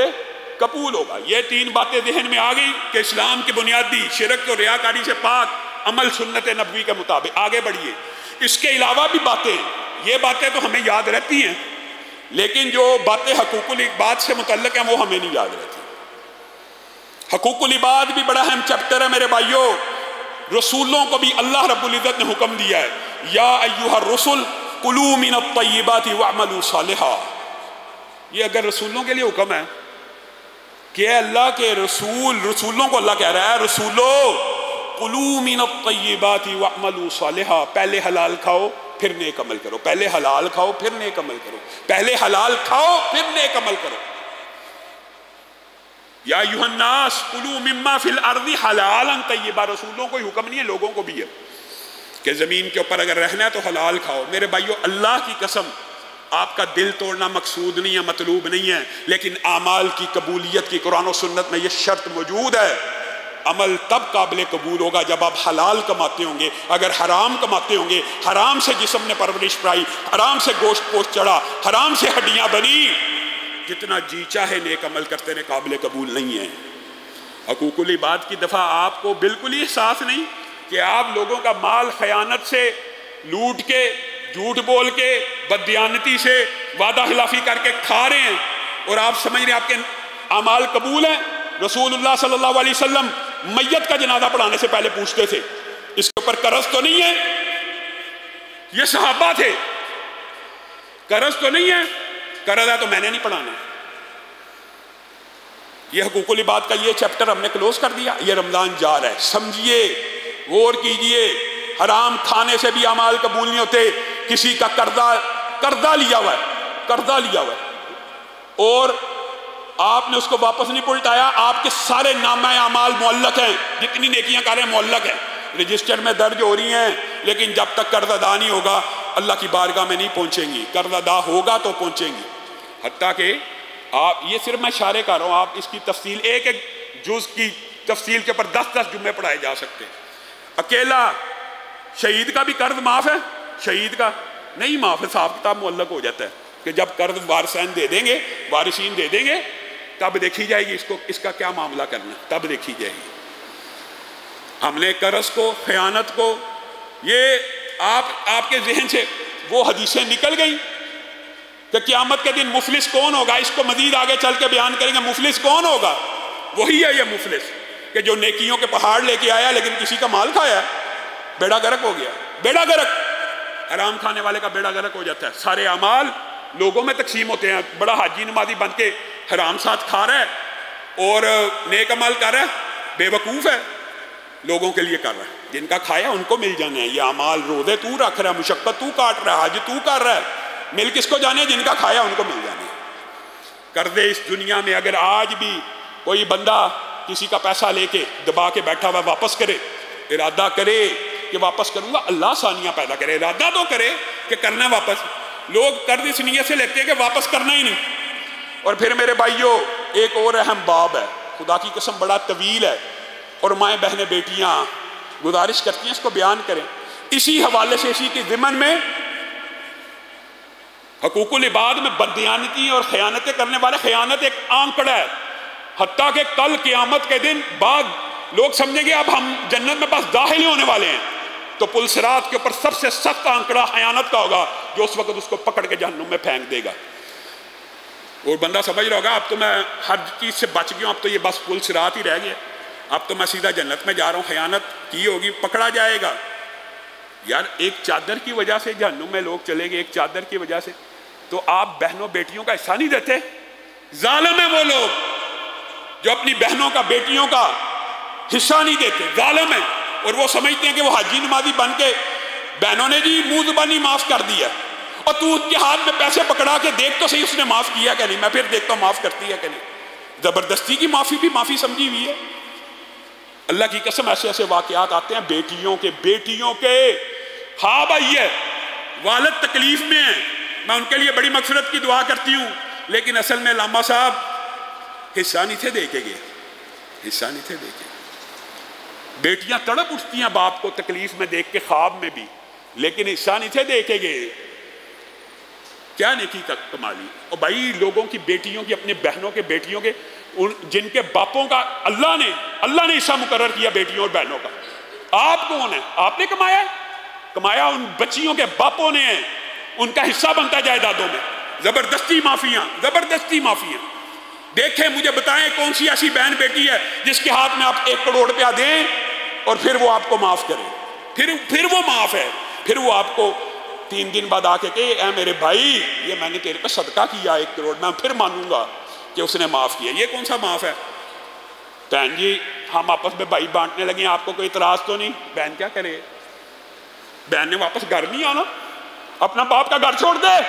قبول ہوگا۔ یہ تین باتیں ذہن میں آ گئی کہ اسلام کی بنیادی شرک و ریاکاری سے پاک، عمل سنت نبوی کے مطابق، آگے بڑھیے۔ اس کے علاوہ بھی باتیں، یہ باتیں تو ہمیں یاد رہتی ہیں، لیکن جو باتیں حقوق العباد سے متعلق ہیں وہ ہمیں نہیں یاد رہتی۔ حقوق العباد بھی بڑا اہم چیپٹر ہے میرے بھائیوں۔ رسولوں کو بھی اللہ رب العزت نے حکم دیا ہے، یا ایھا الرسل کلوا من الطیبات واعملوا صالحا۔ یہ اگر رسولوں کے لیے حکم ہے کہ اے اللہ کے رسولوں کو اللہ کہہ رہا ہے، رسولو کلوا من الطیبات واعملوا صالحا، پہلے حلال کھاؤ پھر نیک عمل کرو، پہلے حلال کھاؤ پھر نیک عمل کرو، پہلے حلال کھاؤ پھر نیک عمل کرو۔ یا ایھا الناس کلوا مما فی الارض حلالا طیبا، رسولوں کو ہی حکم نہیں ہے، لوگوں کو بھی ہے کہ زمین کے اوپر اگر رہنا ہے تو حلال کھاؤ۔ میرے بھائیو، اللہ کی قسم، آپ کا دل توڑنا مقصود نہیں ہے، مطلوب نہیں ہے، لیکن اعمال کی قبولیت کی قرآن و سنت میں یہ شرط موجود ہے۔ عمل تب قابل قبول ہوگا جب آپ حلال کماتے ہوں گے۔ اگر حرام کماتے ہوں گے، حرام سے جسم نے پرورش پائی، حرام سے گوشت پوشت چڑھا، حرام سے ہڈیاں بنی، جتنا جی چاہے نیک عمل کرتے رہے، قابل قبول نہیں ہے۔ حقوق العباد کی دفعہ آپ کو بالکل ہی احساس نہیں کہ آپ لوگوں کا مال خیانت سے لوٹ کے، جھوٹ بول کے، بددیانتی سے، وعدہ خلافی کر کے کھا رہے ہیں، اور آپ سمجھ رہے ہیں آپ کے اعمال قبول ہیں۔ رسول اللہ صلی اللہ علیہ وسلم میت کا جنازہ پڑھانے سے پہلے پوچھتے تھے اس کے اوپر قرض تو نہیں ہے؟ یہ صحابہ تھے، قرض تو نہیں ہے؟ قرض ہے تو میں نے نہیں پڑھانا۔ یہ حقوق العباد کا یہ چیپٹر ہم نے کلوز کر دیا۔ یہ رمضان جا رہا ہے، سمجھیے، غور کیجئے۔ حرام کھانے سے بھی اعمال قبول نہیں ہوتے۔ کسی کا قرضہ لیا ہوا ہے اور آپ نے اس کو واپس نہیں پلٹایا، آپ کے سارے نامہ اعمال معلق ہیں، جتنی نیکیاں کر رہے ہیں معلق ہیں، رجسٹر میں درج ہو رہی ہیں، لیکن جب تک قرض ادا نہیں ہوگا اللہ کی بارگاہ میں نہیں پہنچیں گی۔ قرض ادا ہوگا تو پہنچیں گی۔ حتیٰ کہ آپ، یہ صرف میں اشارے کر رہا ہوں، آپ اس کی تفصیل، ایک ایک جز کی تفصیل کے اوپر 10 جمعے پڑھائے جا سکتے ہیں۔ اکیلا شہید کا بھی قرض معاف ہے؟ شہید کا نہیں معاف ہے، حساب کتاب معلق ہو جاتا ہے کہ جب قرض وارثین دے دیں گے، وارثین دے دیں گے، تب دیکھی جائے گی اس کا کیا معاملہ کرنا، تب دیکھی جائے گی۔ ہم نے قرض کو، خیانت کو، یہ آپ کے ذہن سے وہ حدیثیں نکل گئیں کہ قیامت کے دن مفلس کون ہوگا؟ اس کو مزید آگے چل کے بیان کریں گے۔ مفلس کون ہوگا؟ وہی ہے یہ مفلس کہ جو نیکیوں کے پہاڑ لے کے آیا لیکن کسی کا مال کھایا، بیڑا غرق ہو گیا۔ بیڑا غرق، حرام کھانے والے کا بیڑا غرق ہو جاتا ہے۔ سارے اعمال لوگوں میں تقسیم ہوتے ہیں، بڑا حاجی نمازی بن کے حرام ساتھ کھا رہا ہے اور نیک عمل کر رہا ہے، بے وقوف ہے، لوگوں کے لیے کر رہا ہے، جن کا کھایا ان کو مل جانا ہے۔ یہ اعمال، روزے تو رکھ رہا ہے، مشقت تو کاٹ رہا ہے، حج تو کر رہا ہے، مل کس کو جانے؟ جن کا کھایا ان کو مل جانے۔ قرضے اس دنیا میں اگر آج بھی کوئی بندہ کسی کا پیسہ لے کے دبا کے بیٹھا ہوا واپس کرے، ارادہ کرے کہ واپس کروں گا، اللہ آسانیاں پیدا کرے، ارادہ تو کرے کہ کرنا واپس۔ لوگ قرض اس نیت سے لیتے ہیں کہ واپس کرنا ہی نہیں۔ اور پھر میرے بھائیوں، ایک اور اہم باب ہے، خدا کی قسم بڑا طویل ہے، اور مائیں بہنیں بیٹیاں گزارش کرتی ہیں اس کو بیان کریں۔ اسی حوالے سے، اسی کے ضمن میں حقوق العباد میں بددیانتی اور خیانتیں کرنے والے، خیانت ایک آنکڑا ہے، حتیٰ کہ کل قیامت کے دن بعد لوگ سمجھیں گے اب ہم جنت میں بس داخل ہی ہونے والے ہیں، تو پل صراط کے اوپر سب سے سخت آنکڑا خیانت کا ہوگا، جو اس وقت اس کو پکڑ کے جہنم میں پھینک دے گا۔ اور بندہ سمجھ رہا ہوگا اب تو میں ہر چیز سے بچ گیا ہوں، اب تو یہ بس پل صراط ہی رہ گیا، اب تو میں سیدھا جنت میں جا رہا ہوں، خیانت کی ہوگی پکڑا جائے گا۔ یار ایک چادر کی وجہ سے جہنم میں لوگ چلے گئے، ایک چادر کی وجہ سے، تو آپ بہنوں بیٹیوں کا حصہ نہیں دیتے؟ ظالم ہیں وہ لوگ جو اپنی بہنوں کا بیٹیوں کا حصہ نہیں دیتے، ظالم ہیں، اور وہ سمجھتے ہیں کہ وہ حاجی نمازی بن کے بہنوں نے جی منہ زبانی معاف کر دیا، اور تو اس کے ہاتھ میں پیسے پکڑا کے دیکھ تو صحیح اس نے معاف کیا کہ نہیں، میں پھر دیکھتا ہوں معاف کرتی ہے کہ نہیں۔ زبردستی کی معافی بھی معافی سمجھی ہوئی ہے۔ اللہ کی قسم ایسے ایسے واقعات آتے ہیں بیٹیوں کے ہاں بھائی ہے، والد تکلیف میں ہیں، میں ان کے لیے بڑی مغفرت کی دعا کرتی ہوں، لیکن اصل میں علامہ صاحب حصہ نہیں تھے دے کے گئے، حصہ نہیں تھے دے کے۔ بیٹیاں تڑپ اٹھتی ہیں باپ کو تکلیف میں دیکھ کے خواب میں بھی، لیکن حصہ نہیں تھے دے کے گئے۔ کیا نیکی کا کمالی۔ اور بھائی لوگوں کی بیٹیوں کی، اپنے بہنوں کے بیٹیوں کے، جن کے باپوں کا اللہ نے حصہ مقرر کیا بیٹیوں اور بہنوں کا، آپ کون ہیں؟ آپ نے کمایا ہے؟ کمایا ان بچیوں کے باپوں نے ہے، ان کا حصہ بنتا ہے جائیدادوں میں۔ زبردستی معافیاں، زبردستی معافیاں۔ دیکھیں مجھے بتائیں کون سی ایسی بہن بیٹی ہے جس کے ہاتھ میں آپ 1 کروڑ روپیہ دیں اور پھر وہ آپ کو معاف کرے، پھر وہ معاف ہے، پھر وہ آپ کو 3 دن بعد آ کے کہ اے میرے بھائی یہ میں نے تیرے پہ صدقہ کیا 1 کروڑ، میں پھر مانوں گا کہ اس نے معاف کیا۔ یہ کون سا معاف ہے؟ بہن جی ہم آپس میں بھائی بانٹنے لگے ہیں، آپ کو کوئی اعتراض تو نہیں؟ بہن کیا کرے؟ بہن نے واپس گھر نہیں آنا، اپنا باپ کا گھر چھوڑ دے۔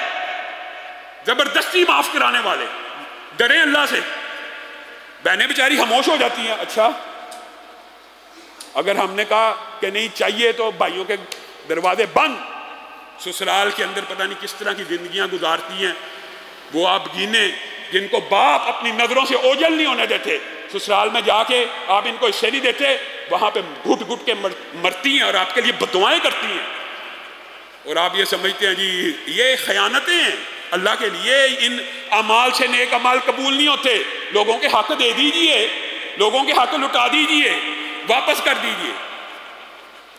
زبردستی معاف کرانے والے، ڈریں اللہ سے۔ بہنیں بیچاری خاموش ہو جاتی ہیں، اچھا اگر ہم نے کہا کہ نہیں چاہیے تو بھائیوں کے دروازے بند۔ سسرال کے اندر پتہ نہیں کس طرح کی زندگیاں گزارتی ہیں وہ آپ گینے، جن کو باپ اپنی نظروں سے اوجھل نہیں ہونے دیتے، سسرال میں جا کے آپ ان کو حصے نہیں دیتے، وہاں پہ گھٹ گھٹ کے مرتی ہیں اور آپ کے لیے بددعائیں کرتی ہیں، اور آپ یہ سمجھتے ہیں جی یہ خیانتیں ہیں اللہ کے لیے۔ ان اعمال سے نیک اعمال قبول نہیں ہوتے۔ لوگوں کے حق دے دیجئے، لوگوں کے حق لٹا دیجئے، واپس کر دیجئے۔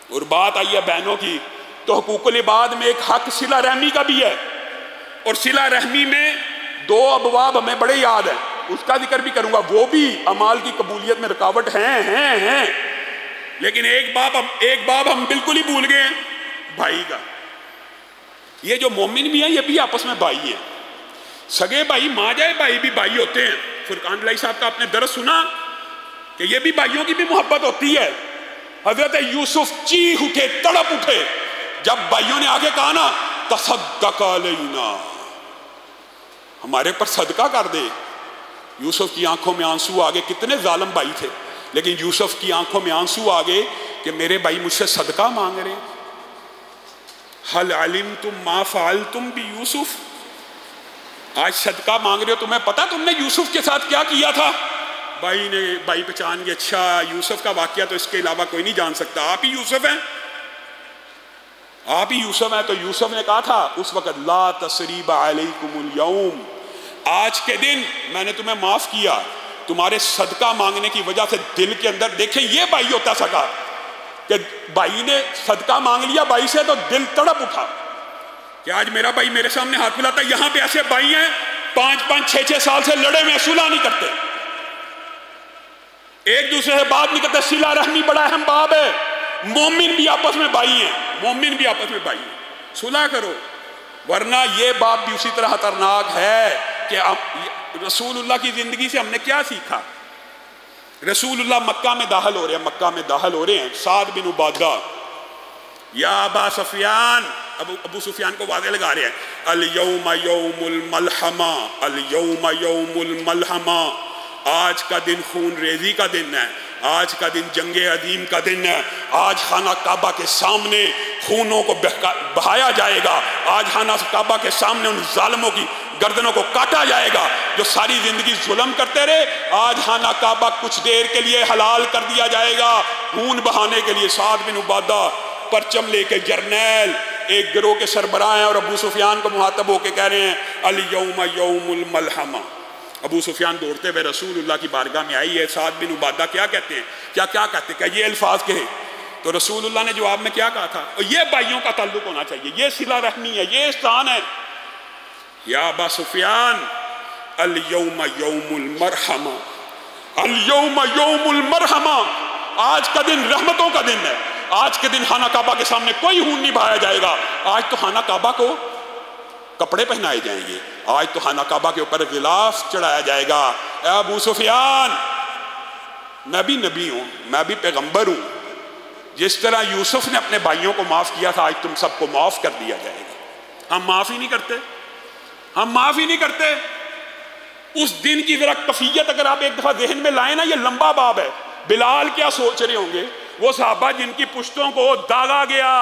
اور بات آئی ہے بہنوں کی، تو حقوق العباد میں ایک حق صلہ رحمی کا بھی ہے، اور صلہ رحمی میں 2 ابواب ہمیں بڑے یاد ہیں، اس کا ذکر بھی کروں گا، وہ بھی اعمال کی قبولیت میں رکاوٹ ہیں، لیکن ایک باب ہم بالکل ہی بھول گئے ہیں، بھائی کا۔ یہ جو مومن بھی ہیں یہ بھی آپس میں بھائی ہیں، سگے بھائی، ماں جائے بھائی بھی بھائی ہوتے ہیں۔ فرقان علیہ صاحب کا آپ نے درس سنا کہ یہ بھی بھائیوں کی بھی محبت ہوتی ہے۔ حضرت یوسف چیخ اٹھے، تڑپ اٹھے جب بھائیوں نے آگے کہا نا تصدق علینا، ہمارے پر صدقہ کر دے۔ یوسف کی آنکھوں میں آنسو آگے، کتنے ظالم بھائی تھے، لیکن یوسف کی آنکھوں میں آنسو آگے کہ میرے بھائی مجھ سے صدقہ مانگ رہے ہیں۔ حل علمتم ما فعلتم بیوسف، آج صدقہ مانگ رہے ہو، تمہیں پتا تم نے یوسف کے ساتھ کیا کیا تھا؟ بھائی پہچان گئے، اچھا یوسف کا واقعہ تو اس کے علاوہ کوئی نہیں جان سکتا، آپ ہی یوسف ہیں، آپ ہی یوسف ہیں۔ تو یوسف نے کہا تھا اس وقت لا تثریب علیکم اليوم، آج کے دن میں نے تمہیں معاف کیا تمہارے صدقہ مانگنے کی وجہ سے۔ دل کے اندر دیکھیں یہ بھائی ہوتا سکا کہ بھائی نے صدقہ مانگ لیا بھائی سے تو دل تڑپ اٹھا کہ آج میرا بھائی میرے سامنے ہاتھ ملاتا ہے۔ یہاں پہ ایسے بھائی ہیں 5-5 6-6 سال سے لڑے میں صلح نہیں کرتے، ایک دوسرے سے بات نہیں کرتے۔ صلہ رحمی بڑا اہم باب ہے، مومن بھی آپس میں بھائی ہیں، مومن بھی آپس میں بھائی ہیں، صلح کرو۔ ورنہ یہ باب بھی اسی طرح خطرناک ہے کہ رسول اللہ کی زندگی سے ہم نے کیا سیکھا؟ رسول اللہ مکہ میں داخل ہو رہے ہیں، سعد بن عبادہ یا ابا سفیان، ابو سفیان کو واضح لگا رہے ہیں، الیوم یوم الملحمہ، الیوم یوم الملحمہ، آج کا دن خون ریزی کا دن ہے، آج کا دن جنگ عظیم کا دن ہے، آج خانہ کعبہ کے سامنے خونوں کو بہایا جائے گا، آج خانہ کعبہ کے سامنے ان ظالموں کی گردنوں کو کاٹا جائے گا جو ساری زندگی ظلم کرتے رہے، آج خانہ کعبہ کچھ دیر کے لیے حلال کر دیا جائے گا خون بہانے کے لیے۔ سعد بن عبادہ پرچم لے کے جرنیل ایک گروہ کے سربراہ ہیں اور ابو سفیان کو مخاطب ہو کے کہہ رہے ہیں الیوم یوم الملحمہ۔ ابو سفیان دوڑتے ہوئے رسول اللہ کی بارگاہ میں آئی ہے، سعد بن عبادہ کیا کہتے ہیں، کیا کہتے ہیں، کہ یہ الفاظ کہے تو رسول اللہ نے جواب میں کیا کہا تھا؟ اور یہ بھائیوں کا تعلق ہونا چاہیے، یہ صلہ رحمی ہے، یہ احسان ہے۔ یا ابا سفیان الیوم یوم المرحمہ، الیوم یوم المرحمہ، آج کا دن رحمتوں کا دن ہے۔ آج کے دن خانہ کعبہ کے سامنے کوئی خون نہیں بہایا جائے گا۔ آج تو خانہ کعبہ کو کپڑے پہنائے جائیں گے، آج تو خانہ کعبہ کے اوپر غلاف چڑھایا جائے گا۔ اے ابو سفیان، میں بھی نبی ہوں، میں بھی پیغمبر ہوں، جس طرح یوسف نے اپنے بھائیوں کو معاف کیا تھا، آج تم سب کو معاف کر دیا جائے گا۔ ہم معاف ہی نہیں کرتے، ہم معاف ہی نہیں کرتے۔ اس دن کی ذرا کیفیت اگر آپ ایک دفعہ ذہن میں لائیں نا، یہ لمبا باب ہے۔ بلال کیا سوچ رہے ہوں گے، وہ صحابہ جن کی پشتوں کو داغا گیا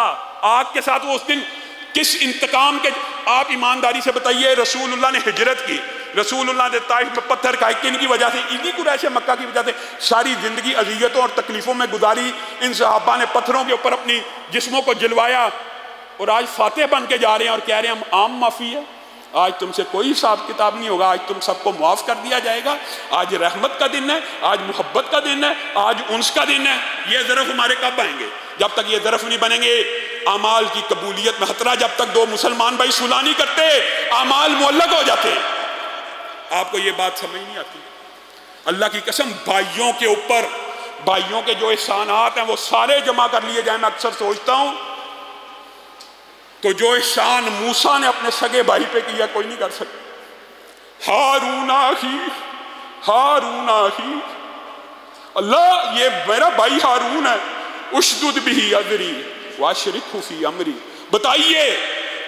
آگ کے ساتھ، وہ اس دن کس انتقام کے، آپ ایمانداری سے بتائیے۔ رسول اللہ نے ہجرت کی، رسول اللہ نے طائف میں پتھر کھائے، کن کی وجہ سے؟ انہی قریش مکہ کی وجہ سے ساری زندگی اذیتوں اور تکلیفوں میں گزاری۔ ان صحابہ نے پتھروں کے اوپر اپنی جسموں کو جلوایا، اور آج فاتح بن کے جا رہے ہیں اور کہہ رہے ہیں ہم عام معافی ہے۔ آج تم سے کوئی حساب کتاب نہیں ہوگا، آج تم سب کو معاف کر دیا جائے گا۔ آج رحمت کا دن ہے، آج محبت کا دن ہے، آج انس کا دن ہے۔ یہ ظرف ہمارے کب آئیں گے؟ جب تک یہ ظرف نہیں بنیں گے، اعمال کی قبولیت میں خطرہ۔ جب تک دو مسلمان بھائی صلح نہیں کرتے، اعمال معلق ہو جاتے ہیں۔ آپ کو یہ بات سمجھ نہیں آتی؟ اللہ کی قسم، بھائیوں کے اوپر، بھائیوں کے جو احسانات ہیں وہ سارے جمع کر لیے جائیں۔ میں اکثر سوچتا ہوں تو جو احسان موسیٰ نے اپنے سگے بھائی پہ کیا کوئی نہیں کر سکتا۔ ہارون اخی، ہارون اخی، اللہ یہ میرا بھائی ہارون ہے، اشدد بہ اذری واشرکہ فی امری۔ بتائیے،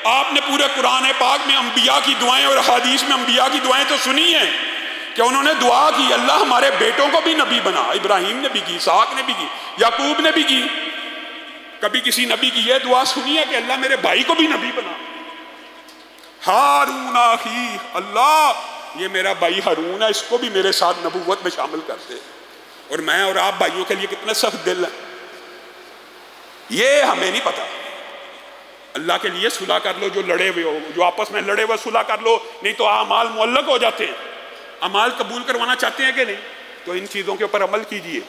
آپ نے پورے قرآن پاک میں انبیاء کی دعائیں اور حدیث میں انبیاء کی دعائیں تو سنی ہیں کہ انہوں نے دعا کی اللہ ہمارے بیٹوں کو بھی نبی بنا۔ ابراہیم نے بھی کی، اسحاق نے بھی کی، یعقوب نے بھی کی۔ کبھی کسی نبی کی یہ دعا سنی ہے کہ اللہ میرے بھائی کو بھی نبی بنا؟ ہارون اخی، اللہ یہ میرا بھائی ہارون ہے، اس کو بھی میرے ساتھ نبوت میں شامل کرتے۔ اور میں اور آپ بھائیوں کے لیے کتنے سخت دل ہیں، یہ ہمیں نہیں پتا۔ اللہ کے لیے صلح کر لو، جو لڑے ہوئے ہو، جو آپس میں لڑے ہوئے صلح کر لو، نہیں تو اعمال معلق ہو جاتے ہیں۔ اعمال قبول کروانا چاہتے ہیں کہ نہیں؟ تو ان چیزوں کے اوپر عمل کیجئے۔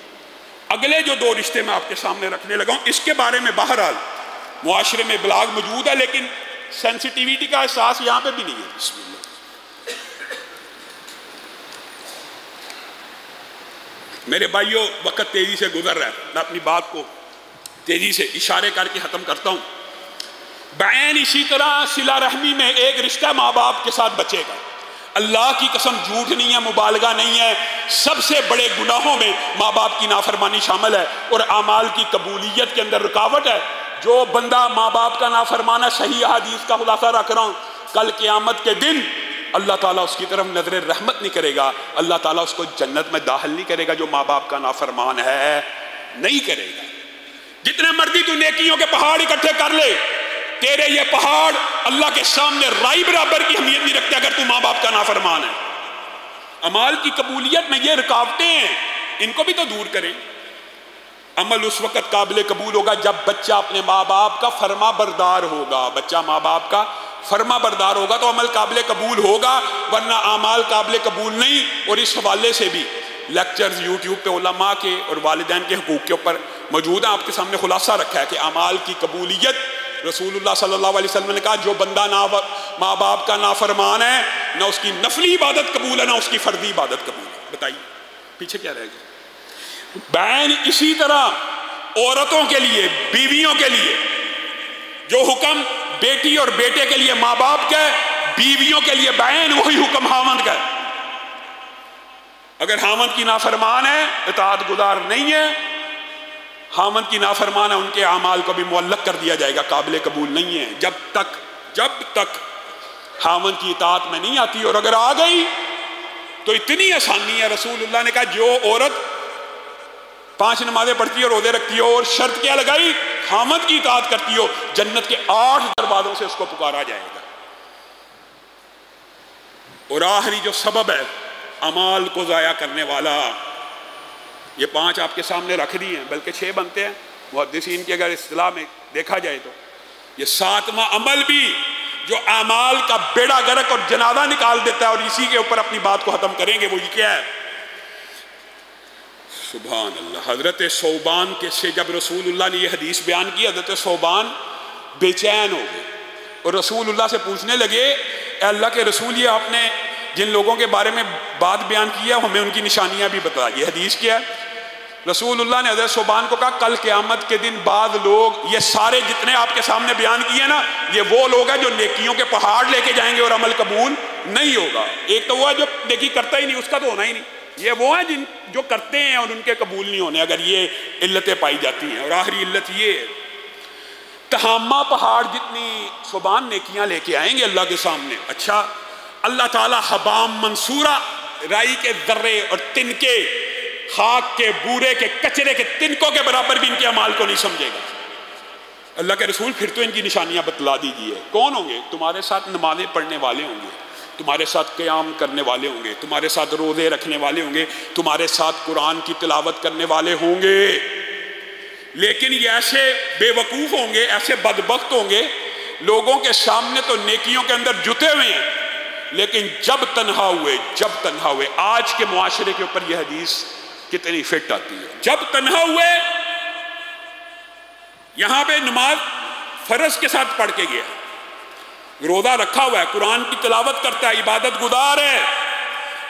اگلے جو دو رشتے میں آپ کے سامنے رکھنے لگا ہوں، اس کے بارے میں بہرحال معاشرے میں ابلاغ موجود ہے، لیکن سینسیٹیویٹی کا احساس یہاں پہ بھی نہیں ہے۔ بسم اللہ۔ میرے بھائیوں، وقت تیزی سے گزر رہا ہے، میں اپنی بات کو تیزی سے اشارے کر کے ختم کرتا ہوں۔ بعین اسی طرح صلہ رحمی میں ایک رشتہ ماں باپ کے ساتھ بچے گا۔ اللہ کی قسم جھوٹ نہیں ہے، مبالغہ نہیں ہے، سب سے بڑے گناہوں میں ماں باپ کی نافرمانی شامل ہے اور اعمال کی قبولیت کے اندر رکاوٹ ہے۔ جو بندہ ماں باپ کا نافرمان ہے، صحیح حدیث کا خلاصہ رکھ رہا ہوں، کل قیامت کے دن اللہ تعالیٰ اس کی طرف نظر رحمت نہیں کرے گا، اللہ تعالیٰ اس کو جنت میں داخل نہیں کرے گا۔ جو ماں باپ کا نافرمان ہے نہیں کرے گا۔ جتنے مرضی تو نیکیوں کے پہاڑ اکٹھے کر لے، تیرے یہ پہاڑ اللہ کے سامنے رائی برابر کی اہمیت نہیں رکھتے اگر تو ماں باپ کا نافرمان ہے۔ عمال کی قبولیت میں یہ رکاوٹیں ہیں، ان کو بھی تو دور کریں۔ عمل اس وقت قابل قبول ہوگا جب بچہ اپنے ماں باپ کا فرما بردار ہوگا۔ بچہ ماں باپ کا فرما بردار ہوگا تو عمل قابل قبول ہوگا، ورنہ اعمال قابل قبول نہیں۔ اور اس حوالے سے بھی لیکچرز یوٹیوب پہ علماء کے اور والدین کے حقوق کے اوپر موجود ہیں، آپ کے سامنے خلاصہ رکھا ہے کہ اعمال کی قبولیت، رسول اللہ صلی اللہ علیہ وسلم نے کہا جو بندہ ماں باپ کا نافرمان ہے، نہ اس کی نفلی عبادت قبول ہے نہ اس کی فردی عبادت قبول ہے۔ بتائیے پیچھے کیا رہے گا؟ بین اسی طرح عورتوں کے لیے، بیویوں کے لیے جو حکم بیٹی اور بیٹے کے لیے ماں باپ کا ہے، بیویوں کے لیے بین وہی حکم خاوند کا ہے۔ اگر خاوند کی نافرمان ہے، اطاعت گزار نہیں ہے، خاوند کی نافرمان ہے، ان کے اعمال کو بھی معلق کر دیا جائے گا، قابل قبول نہیں ہے جب تک خاوند کی اطاعت میں نہیں آتی۔ اور اگر آ گئی تو اتنی آسانی ہے، رسول اللہ نے کہا جو عورت 5 نمازیں پڑھتی ہو، روزے رکھتی ہو، اور شرط کیا لگائی؟ خاوند کی اطاعت کرتی ہو، جنت کے 8 دروازوں سے اس کو پکارا جائے گا۔ اور آخری جو سبب ہے اعمال کو ضائع کرنے والا، یہ 5 آپ کے سامنے رکھ دی ہیں، بلکہ 6 بنتے ہیں محدثین کی اگر اصطلاح میں دیکھا جائے تو۔ یہ 7واں عمل بھی جو اعمال کا بیڑا گرک اور جنازہ نکال دیتا ہے، اور اسی کے اوپر اپنی بات کو ختم کریں گے، وہ یہ کیا ہے؟ سبحان اللہ۔ حضرت ثوبان کے سے جب رسول اللہ نے یہ حدیث بیان کی، حضرت ثوبان بے چین ہو گئے اور رسول اللہ سے پوچھنے لگے، اے اللہ کے رسول، یہ آپ نے جن لوگوں کے بارے میں بات بیان کیا ہمیں ان کی نشانیاں بھی بتا. یہ حدیث کیا ہے؟ رسول اللہ نے حضرت ثوبان کو کہا کل قیامت کے دن بعد لوگ، یہ سارے جتنے آپ کے سامنے بیان کیے نا، یہ وہ لوگ ہیں جو نیکیوں کے پہاڑ لے کے جائیں گے اور عمل قبول نہیں ہوگا. ایک تو وہ ہے جو نیکی کرتا ہی نہیں، اس کا تو ہونا ہی نہیں. یہ وہ ہیں جو کرتے ہیں اور ان کے قبول نہیں ہونے، اگر یہ علتیں پائی جاتی ہیں. اور آخری علت یہ ہے، تہامہ پہاڑ جتنی ثوبان نیکیاں لے کے آئیں گے اللہ کے سامنے. اچھا، اللہ تعالیٰ حبام منصورہ، رائی کے ذرے اور تنکے، خاک کے، بورے کے، کچرے کے تنکوں کے برابر بھی ان کے اعمال کو نہیں سمجھے گا. اللہ کے رسول پھر تو ان کی نشانیاں بتلا دیجیے. کون ہوں گے؟ تمہارے ساتھ نمازیں پڑھنے والے ہوں گے، تمہارے ساتھ قیام کرنے والے ہوں گے، تمہارے ساتھ روزے رکھنے والے ہوں گے، تمہارے ساتھ قرآن کی تلاوت کرنے والے ہوں گے. لیکن یہ ایسے بے وقوف ہوں گے، ایسے بدبخت ہوں گے، لوگوں کے سامنے تو نیکیوں کے اندر جتے ہوئے ہیں، لیکن جب تنہا ہوئے آج کے معاشرے کے اوپر یہ حدیث کتنی فٹ آتی ہے. جب تنہا ہوئے، یہاں پہ نماز فرض کے ساتھ پڑھ کے گیا، روزہ رکھا ہوا ہے، قرآن کی تلاوت کرتا ہے، عبادت گزار ہے،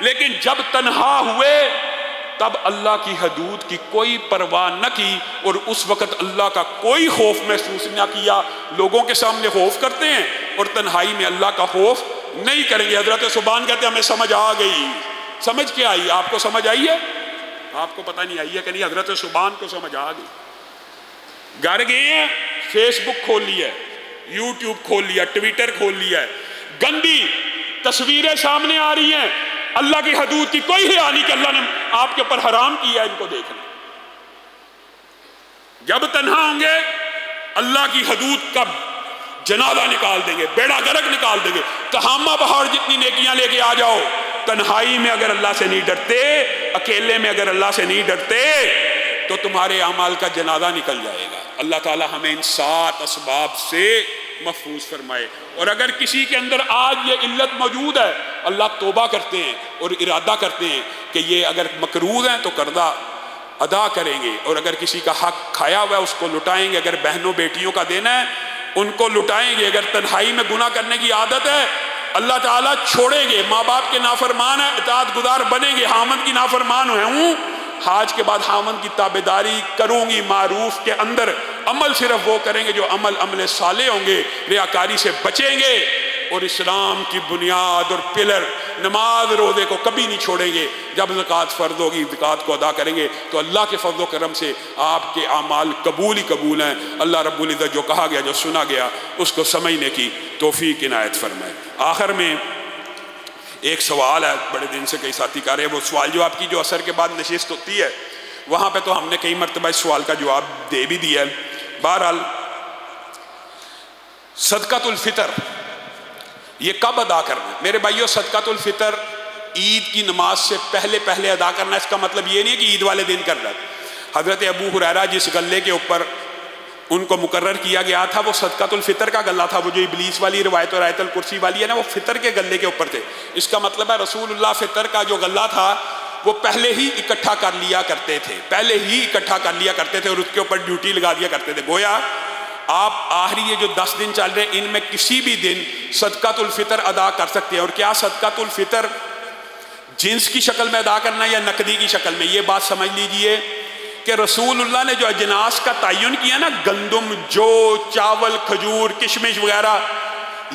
لیکن جب تنہا ہوئے تب اللہ کی حدود کی کوئی پرواہ نہ کی، اور اس وقت اللہ کا کوئی خوف محسوس نہ کیا. لوگوں کے سامنے خوف کرتے ہیں اور تنہائی میں اللہ کا خوف نہیں کریں گے. حضرت ثوبان کہتے ہیں ہمیں سمجھ آ گئی. سمجھ کیا آئی؟ آپ کو سمجھ آئی ہے؟ آپ کو پتہ نہیں آئی ہے کہ نہیں؟ حضرت ثوبان کو سمجھ آ گئی. گھر گئے ہیں، فیس بک کھول لیا ہے، یوٹیوب کھول لیا، ٹویٹر کھول لیا ہے، گندی تصویریں سامنے آ رہی ہیں، اللہ کی حدود کی کوئی حیا نہیں کہ اللہ نے آپ کے اوپر حرام کیا ہے ان کو دیکھنا. جب تنہا ہوں گے اللہ کی حدود کا جنازہ نکال دیں گے، بیڑا گرک نکال دیں گے. تہامہ پہاڑ جتنی نیکیاں لے کے آ جاؤ، تنہائی میں اگر اللہ سے نہیں ڈرتے، اکیلے میں اگر اللہ سے نہیں ڈرتے، تو تمہارے اعمال کا جنازہ نکل جائے گا. اللہ تعالی ہمیں ان 7 اسباب سے محفوظ فرمائے. اور اگر کسی کے اندر آج یہ علت موجود ہے، اللہ توبہ کرتے ہیں اور ارادہ کرتے ہیں کہ یہ اگر مقروض ہیں تو قرضہ ادا کریں گے، اور اگر کسی کا حق کھایا ہوا ہے اس کو لٹائیں گے، اگر بہنوں بیٹیوں کا دینا ہے ان کو لٹائیں گے. اگر تنہائی میں گناہ کرنے کی عادت ہے اللہ تعالیٰ چھوڑیں گے. ماں باپ کے نافرمان ہیں، اطاعت گزار بنیں گے. حامد کی نافرمان ہوں، حاج کے بعد حامد کی تابعداری کروں گی. معروف کے اندر عمل صرف وہ کریں گے جو عمل صالح ہوں گے، ریاکاری سے بچیں گے، اور اسلام کی بنیاد اور پلر نماز روزے کو کبھی نہیں چھوڑیں گے. جب زکوٰۃ فرض ہوگی زکوٰۃ کو ادا کریں گے تو اللہ کے فضل و کرم سے آپ کے اعمال قبول ہی قبول ہیں. اللہ رب العزت جو کہا گیا، جو سنا گیا، اس کو سمجھنے کی توفیق عنایت فرمائے. آخر میں ایک سوال ہے، بڑے دن سے کئی ساتھی کر رہے ہیں، وہ سوال جواب کی جو عصر کے بعد نشست ہوتی ہے وہاں پہ تو ہم نے کئی مرتبہ اس سوال کا جواب دے بھی دیا ہے. بہرحال صدقۃ الفطر یہ کب ادا کرنا ہے؟ میرے بھائیو، صدقۃ الفطر عید کی نماز سے پہلے ادا کرنا ہے. اس کا مطلب یہ نہیں ہے کہ عید والے دن کرنا ہے. حضرت ابو ہریرہ جس غلے کے اوپر ان کو مقرر کیا گیا تھا وہ صدقۃ الفطر کا غلہ تھا. وہ جو ابلیس والی روایت اور آیت الکرسی والی ہے نا، وہ فطر کے غلے کے اوپر تھے. اس کا مطلب ہے رسول اللہ فطر کا جو غلہ تھا وہ پہلے ہی اکٹھا کر لیا کرتے تھے اور اس کے اوپر ڈیوٹی لگا دیا کرتے تھے. گویا آپ آخری یہ جو 10 دن چل رہے ہیں ان میں کسی بھی دن صدقۃ الفطر ادا کر سکتے ہیں. اور کیا صدقۃ الفطر جنس کی شکل میں ادا کرنا ہے یا نقدی کی شکل میں؟ یہ بات سمجھ لیجئے کہ رسول اللہ نے جو اجناس کا تعین کیا نا، گندم، جو، چاول، کھجور، کشمش وغیرہ،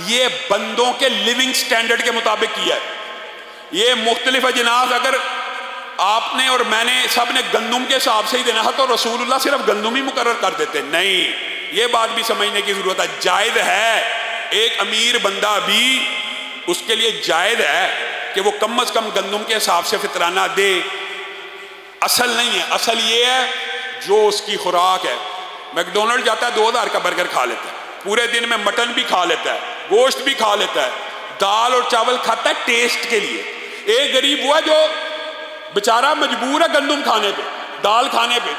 یہ بندوں کے لیونگ سٹینڈرڈ کے مطابق کیا ہے. یہ مختلف اجناس اگر آپ نے اور میں نے سب نے گندم کے حساب سے ہی دینا ہے تو رسول اللہ صرف گندم ہی مقرر کر دیتے. نہیں، یہ بات بھی سمجھنے کی ضرورت ہے. جائز ہے، ایک امیر بندہ بھی اس کے لیے جائز ہے کہ وہ کم از کم گندم کے حساب سے فطرانہ دے. اصل نہیں ہے، اصل یہ ہے جو اس کی خوراک ہے. میکڈونلڈ جاتا ہے 2000 کا برگر کھا لیتا ہے، پورے دن میں مٹن بھی کھا لیتا ہے، گوشت بھی کھا لیتا ہے، دال اور چاول کھاتا ہے ٹیسٹ کے لیے. ایک غریب وہ ہے جو بیچارہ مجبور ہے گندم کھانے پہ، دال کھانے پہ.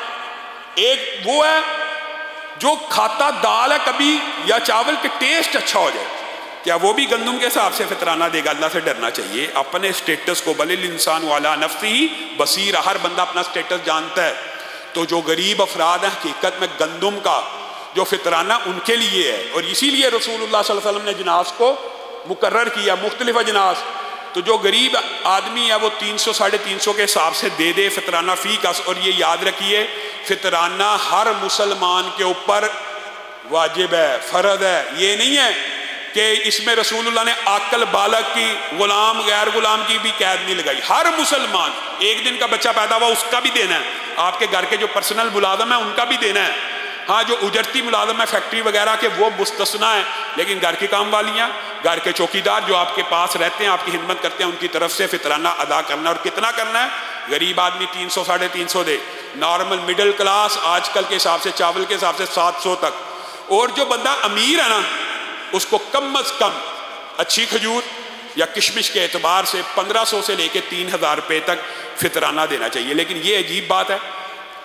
ایک وہ ہے جو کھاتا دال ہے کبھی یا چاول کے ٹیسٹ اچھا ہو جائے. کیا وہ بھی گندم کے حساب سے فطرانہ دے گا؟ اللہ سے ڈرنا چاہیے. اپنے سٹیٹس کو، بل الانسان علی نفسہ بصیر، ہر بندہ اپنا سٹیٹس جانتا ہے. تو جو غریب افراد ہیں حقیقت میں گندم کا جو فطرانہ ان کے لیے ہے، اور اسی لیے رسول اللہ صلی اللہ علیہ وسلم نے اجناس کو مقرر کیا، مختلف اجناس. تو جو غریب آدمی ہے وہ 300 ساڑھے 300 کے حساب سے دے دے فطرانہ فی کس. اور یہ یاد رکھیے فطرانہ ہر مسلمان کے اوپر واجب ہے، فرض ہے. یہ نہیں ہے کہ اس میں رسول اللہ نے عاقل بالغ کی، غلام غیر غلام کی بھی قید نہیں لگائی. ہر مسلمان، ایک دن کا بچہ پیدا ہوا اس کا بھی دینا ہے، آپ کے گھر کے جو پرسنل ملازم ہیں ان کا بھی دینا ہے. ہاں جو اجرتی ملازم ہے فیکٹری وغیرہ کے وہ مستثنا ہے، لیکن گھر کی کام والیاں، گھر کے چوکیدار جو آپ کے پاس رہتے ہیں، آپ کی خدمت کرتے ہیں، ان کی طرف سے فطرانہ ادا کرنا. اور کتنا کرنا ہے؟ غریب آدمی 300 ساڑھے 300 دے، نارمل مڈل کلاس آج کل کے حساب سے چاول کے حساب سے 700 تک. اور جو بندہ امیر ہے نا اس کو کم از کم اچھی کھجور یا کشمش کے اعتبار سے 1500 سے لے کے 3000 روپے تک فطرانہ دینا چاہیے. لیکن یہ عجیب بات ہے،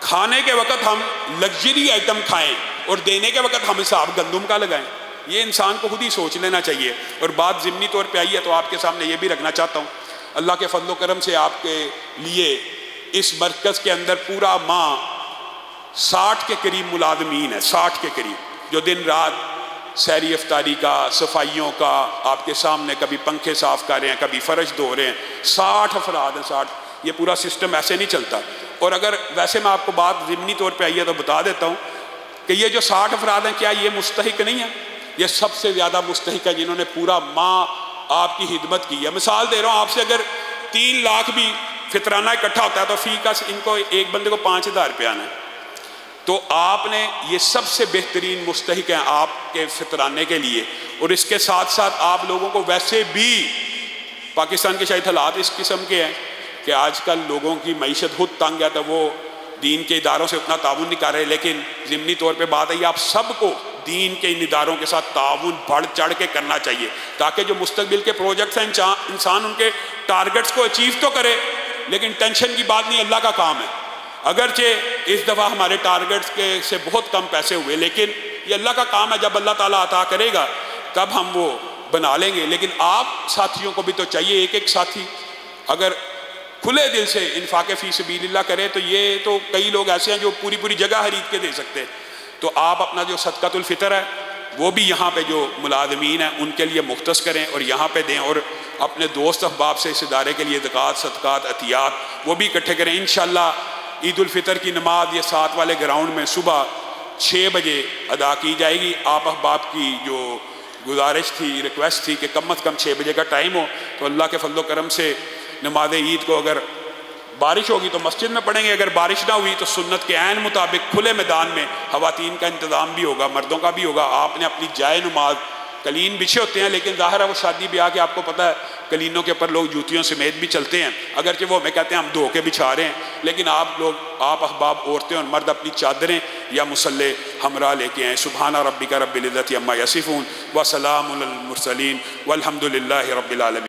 کھانے کے وقت ہم لگژری آئٹم کھائیں اور دینے کے وقت ہم حساب گندم کا لگائیں. یہ انسان کو خود ہی سوچ لینا چاہیے. اور بات ضمنی طور پہ آئی ہے تو آپ کے سامنے یہ بھی رکھنا چاہتا ہوں، اللہ کے فضل و کرم سے آپ کے لیے اس مرکز کے اندر پورا ماہ 60 کے قریب ملازمین ہیں، 60 کے قریب، جو دن رات سحری افطاری کا، صفائیوں کا، آپ کے سامنے کبھی پنکھے صاف کر رہے ہیں، کبھی فرش دھو رہے ہیں. 60 افراد ہیں، 60. یہ پورا سسٹم ایسے نہیں چلتا. اور اگر ویسے میں آپ کو بات ضمنی طور پہ آئی ہے تو بتا دیتا ہوں کہ یہ جو 60 افراد ہیں کیا یہ مستحق نہیں ہے؟ یہ سب سے زیادہ مستحق ہے جنہوں نے پورا ماہ آپ کی خدمت کی ہے. مثال دے رہا ہوں آپ سے، اگر 3 لاکھ بھی فطرانہ اکٹھا ہوتا ہے تو فی کا ان کو ایک بندے کو 5000 روپے آنا ہے. تو آپ نے یہ سب سے بہترین مستحق ہیں آپ کے فطرانے کے لیے. اور اس کے ساتھ ساتھ آپ لوگوں کو ویسے بھی پاکستان کے شاید حالات اس قسم کے ہیں کہ آج کل لوگوں کی معیشت خود تنگ ہے تو وہ دین کے اداروں سے اتنا تعاون نہیں کر رہے. لیکن ضمنی طور پہ بات ہے آپ سب کو دین کے ان اداروں کے ساتھ تعاون بڑھ چڑھ کے کرنا چاہیے تاکہ جو مستقبل کے پروجیکٹس ہیں انسان ان کے ٹارگٹس کو اچیو تو کرے. لیکن ٹینشن کی بات نہیں، اللہ کا کام ہے. اگرچہ اس دفعہ ہمارے ٹارگٹس کے سے بہت کم پیسے ہوئے، لیکن یہ اللہ کا کام ہے. جب اللہ تعالیٰ عطا کرے گا تب ہم وہ بنا لیں گے. لیکن آپ ساتھیوں کو بھی تو چاہیے، ایک ایک ساتھی اگر کھلے دل سے انفاق فی سبیل اللہ کرے تو یہ تو کئی لوگ ایسے ہیں جو پوری جگہ خرید کے دے سکتے. تو آپ اپنا جو صدقۃ الفطر ہے وہ بھی یہاں پہ جو ملازمین ہیں ان کے لیے مختص کریں اور یہاں پہ دیں. اور اپنے دوست احباب سے اس ادارے کے لیے زکوٰۃ، صدقات، عطیات وہ بھی اکٹھے کریں. انشاءاللہ عید الفطر کی نماز یہ 7 والے گراؤنڈ میں صبح 6 بجے ادا کی جائے گی. آپ احباب کی جو گزارش تھی، ریکویسٹ تھی کہ کم از کم 6 بجے کا ٹائم ہو، تو اللہ کے فضل و کرم سے نماز عید کو اگر بارش ہوگی تو مسجد میں پڑھیں گے، اگر بارش نہ ہوئی تو سنت کے عین مطابق کھلے میدان میں خواتین کا انتظام بھی ہوگا، مردوں کا بھی ہوگا. آپ نے اپنی جائے نماز، قلین بچھے ہوتے ہیں لیکن ظاہر ہے وہ شادی بیاہ کے آپ کو پتہ ہے قلینوں کے اوپر لوگ جوتیوں سمیت بھی چلتے ہیں، اگرچہ وہ ہمیں کہتے ہیں ہم دھو کے بچھا رہے ہیں، لیکن آپ احباب عورتیں اور مرد اپنی چادریں یا مصلح ہمراہ لے کے آئیں. سبحان ربک رب العزت عما یصفون وسلام علی المرسلین والحمد للہ رب العالمین.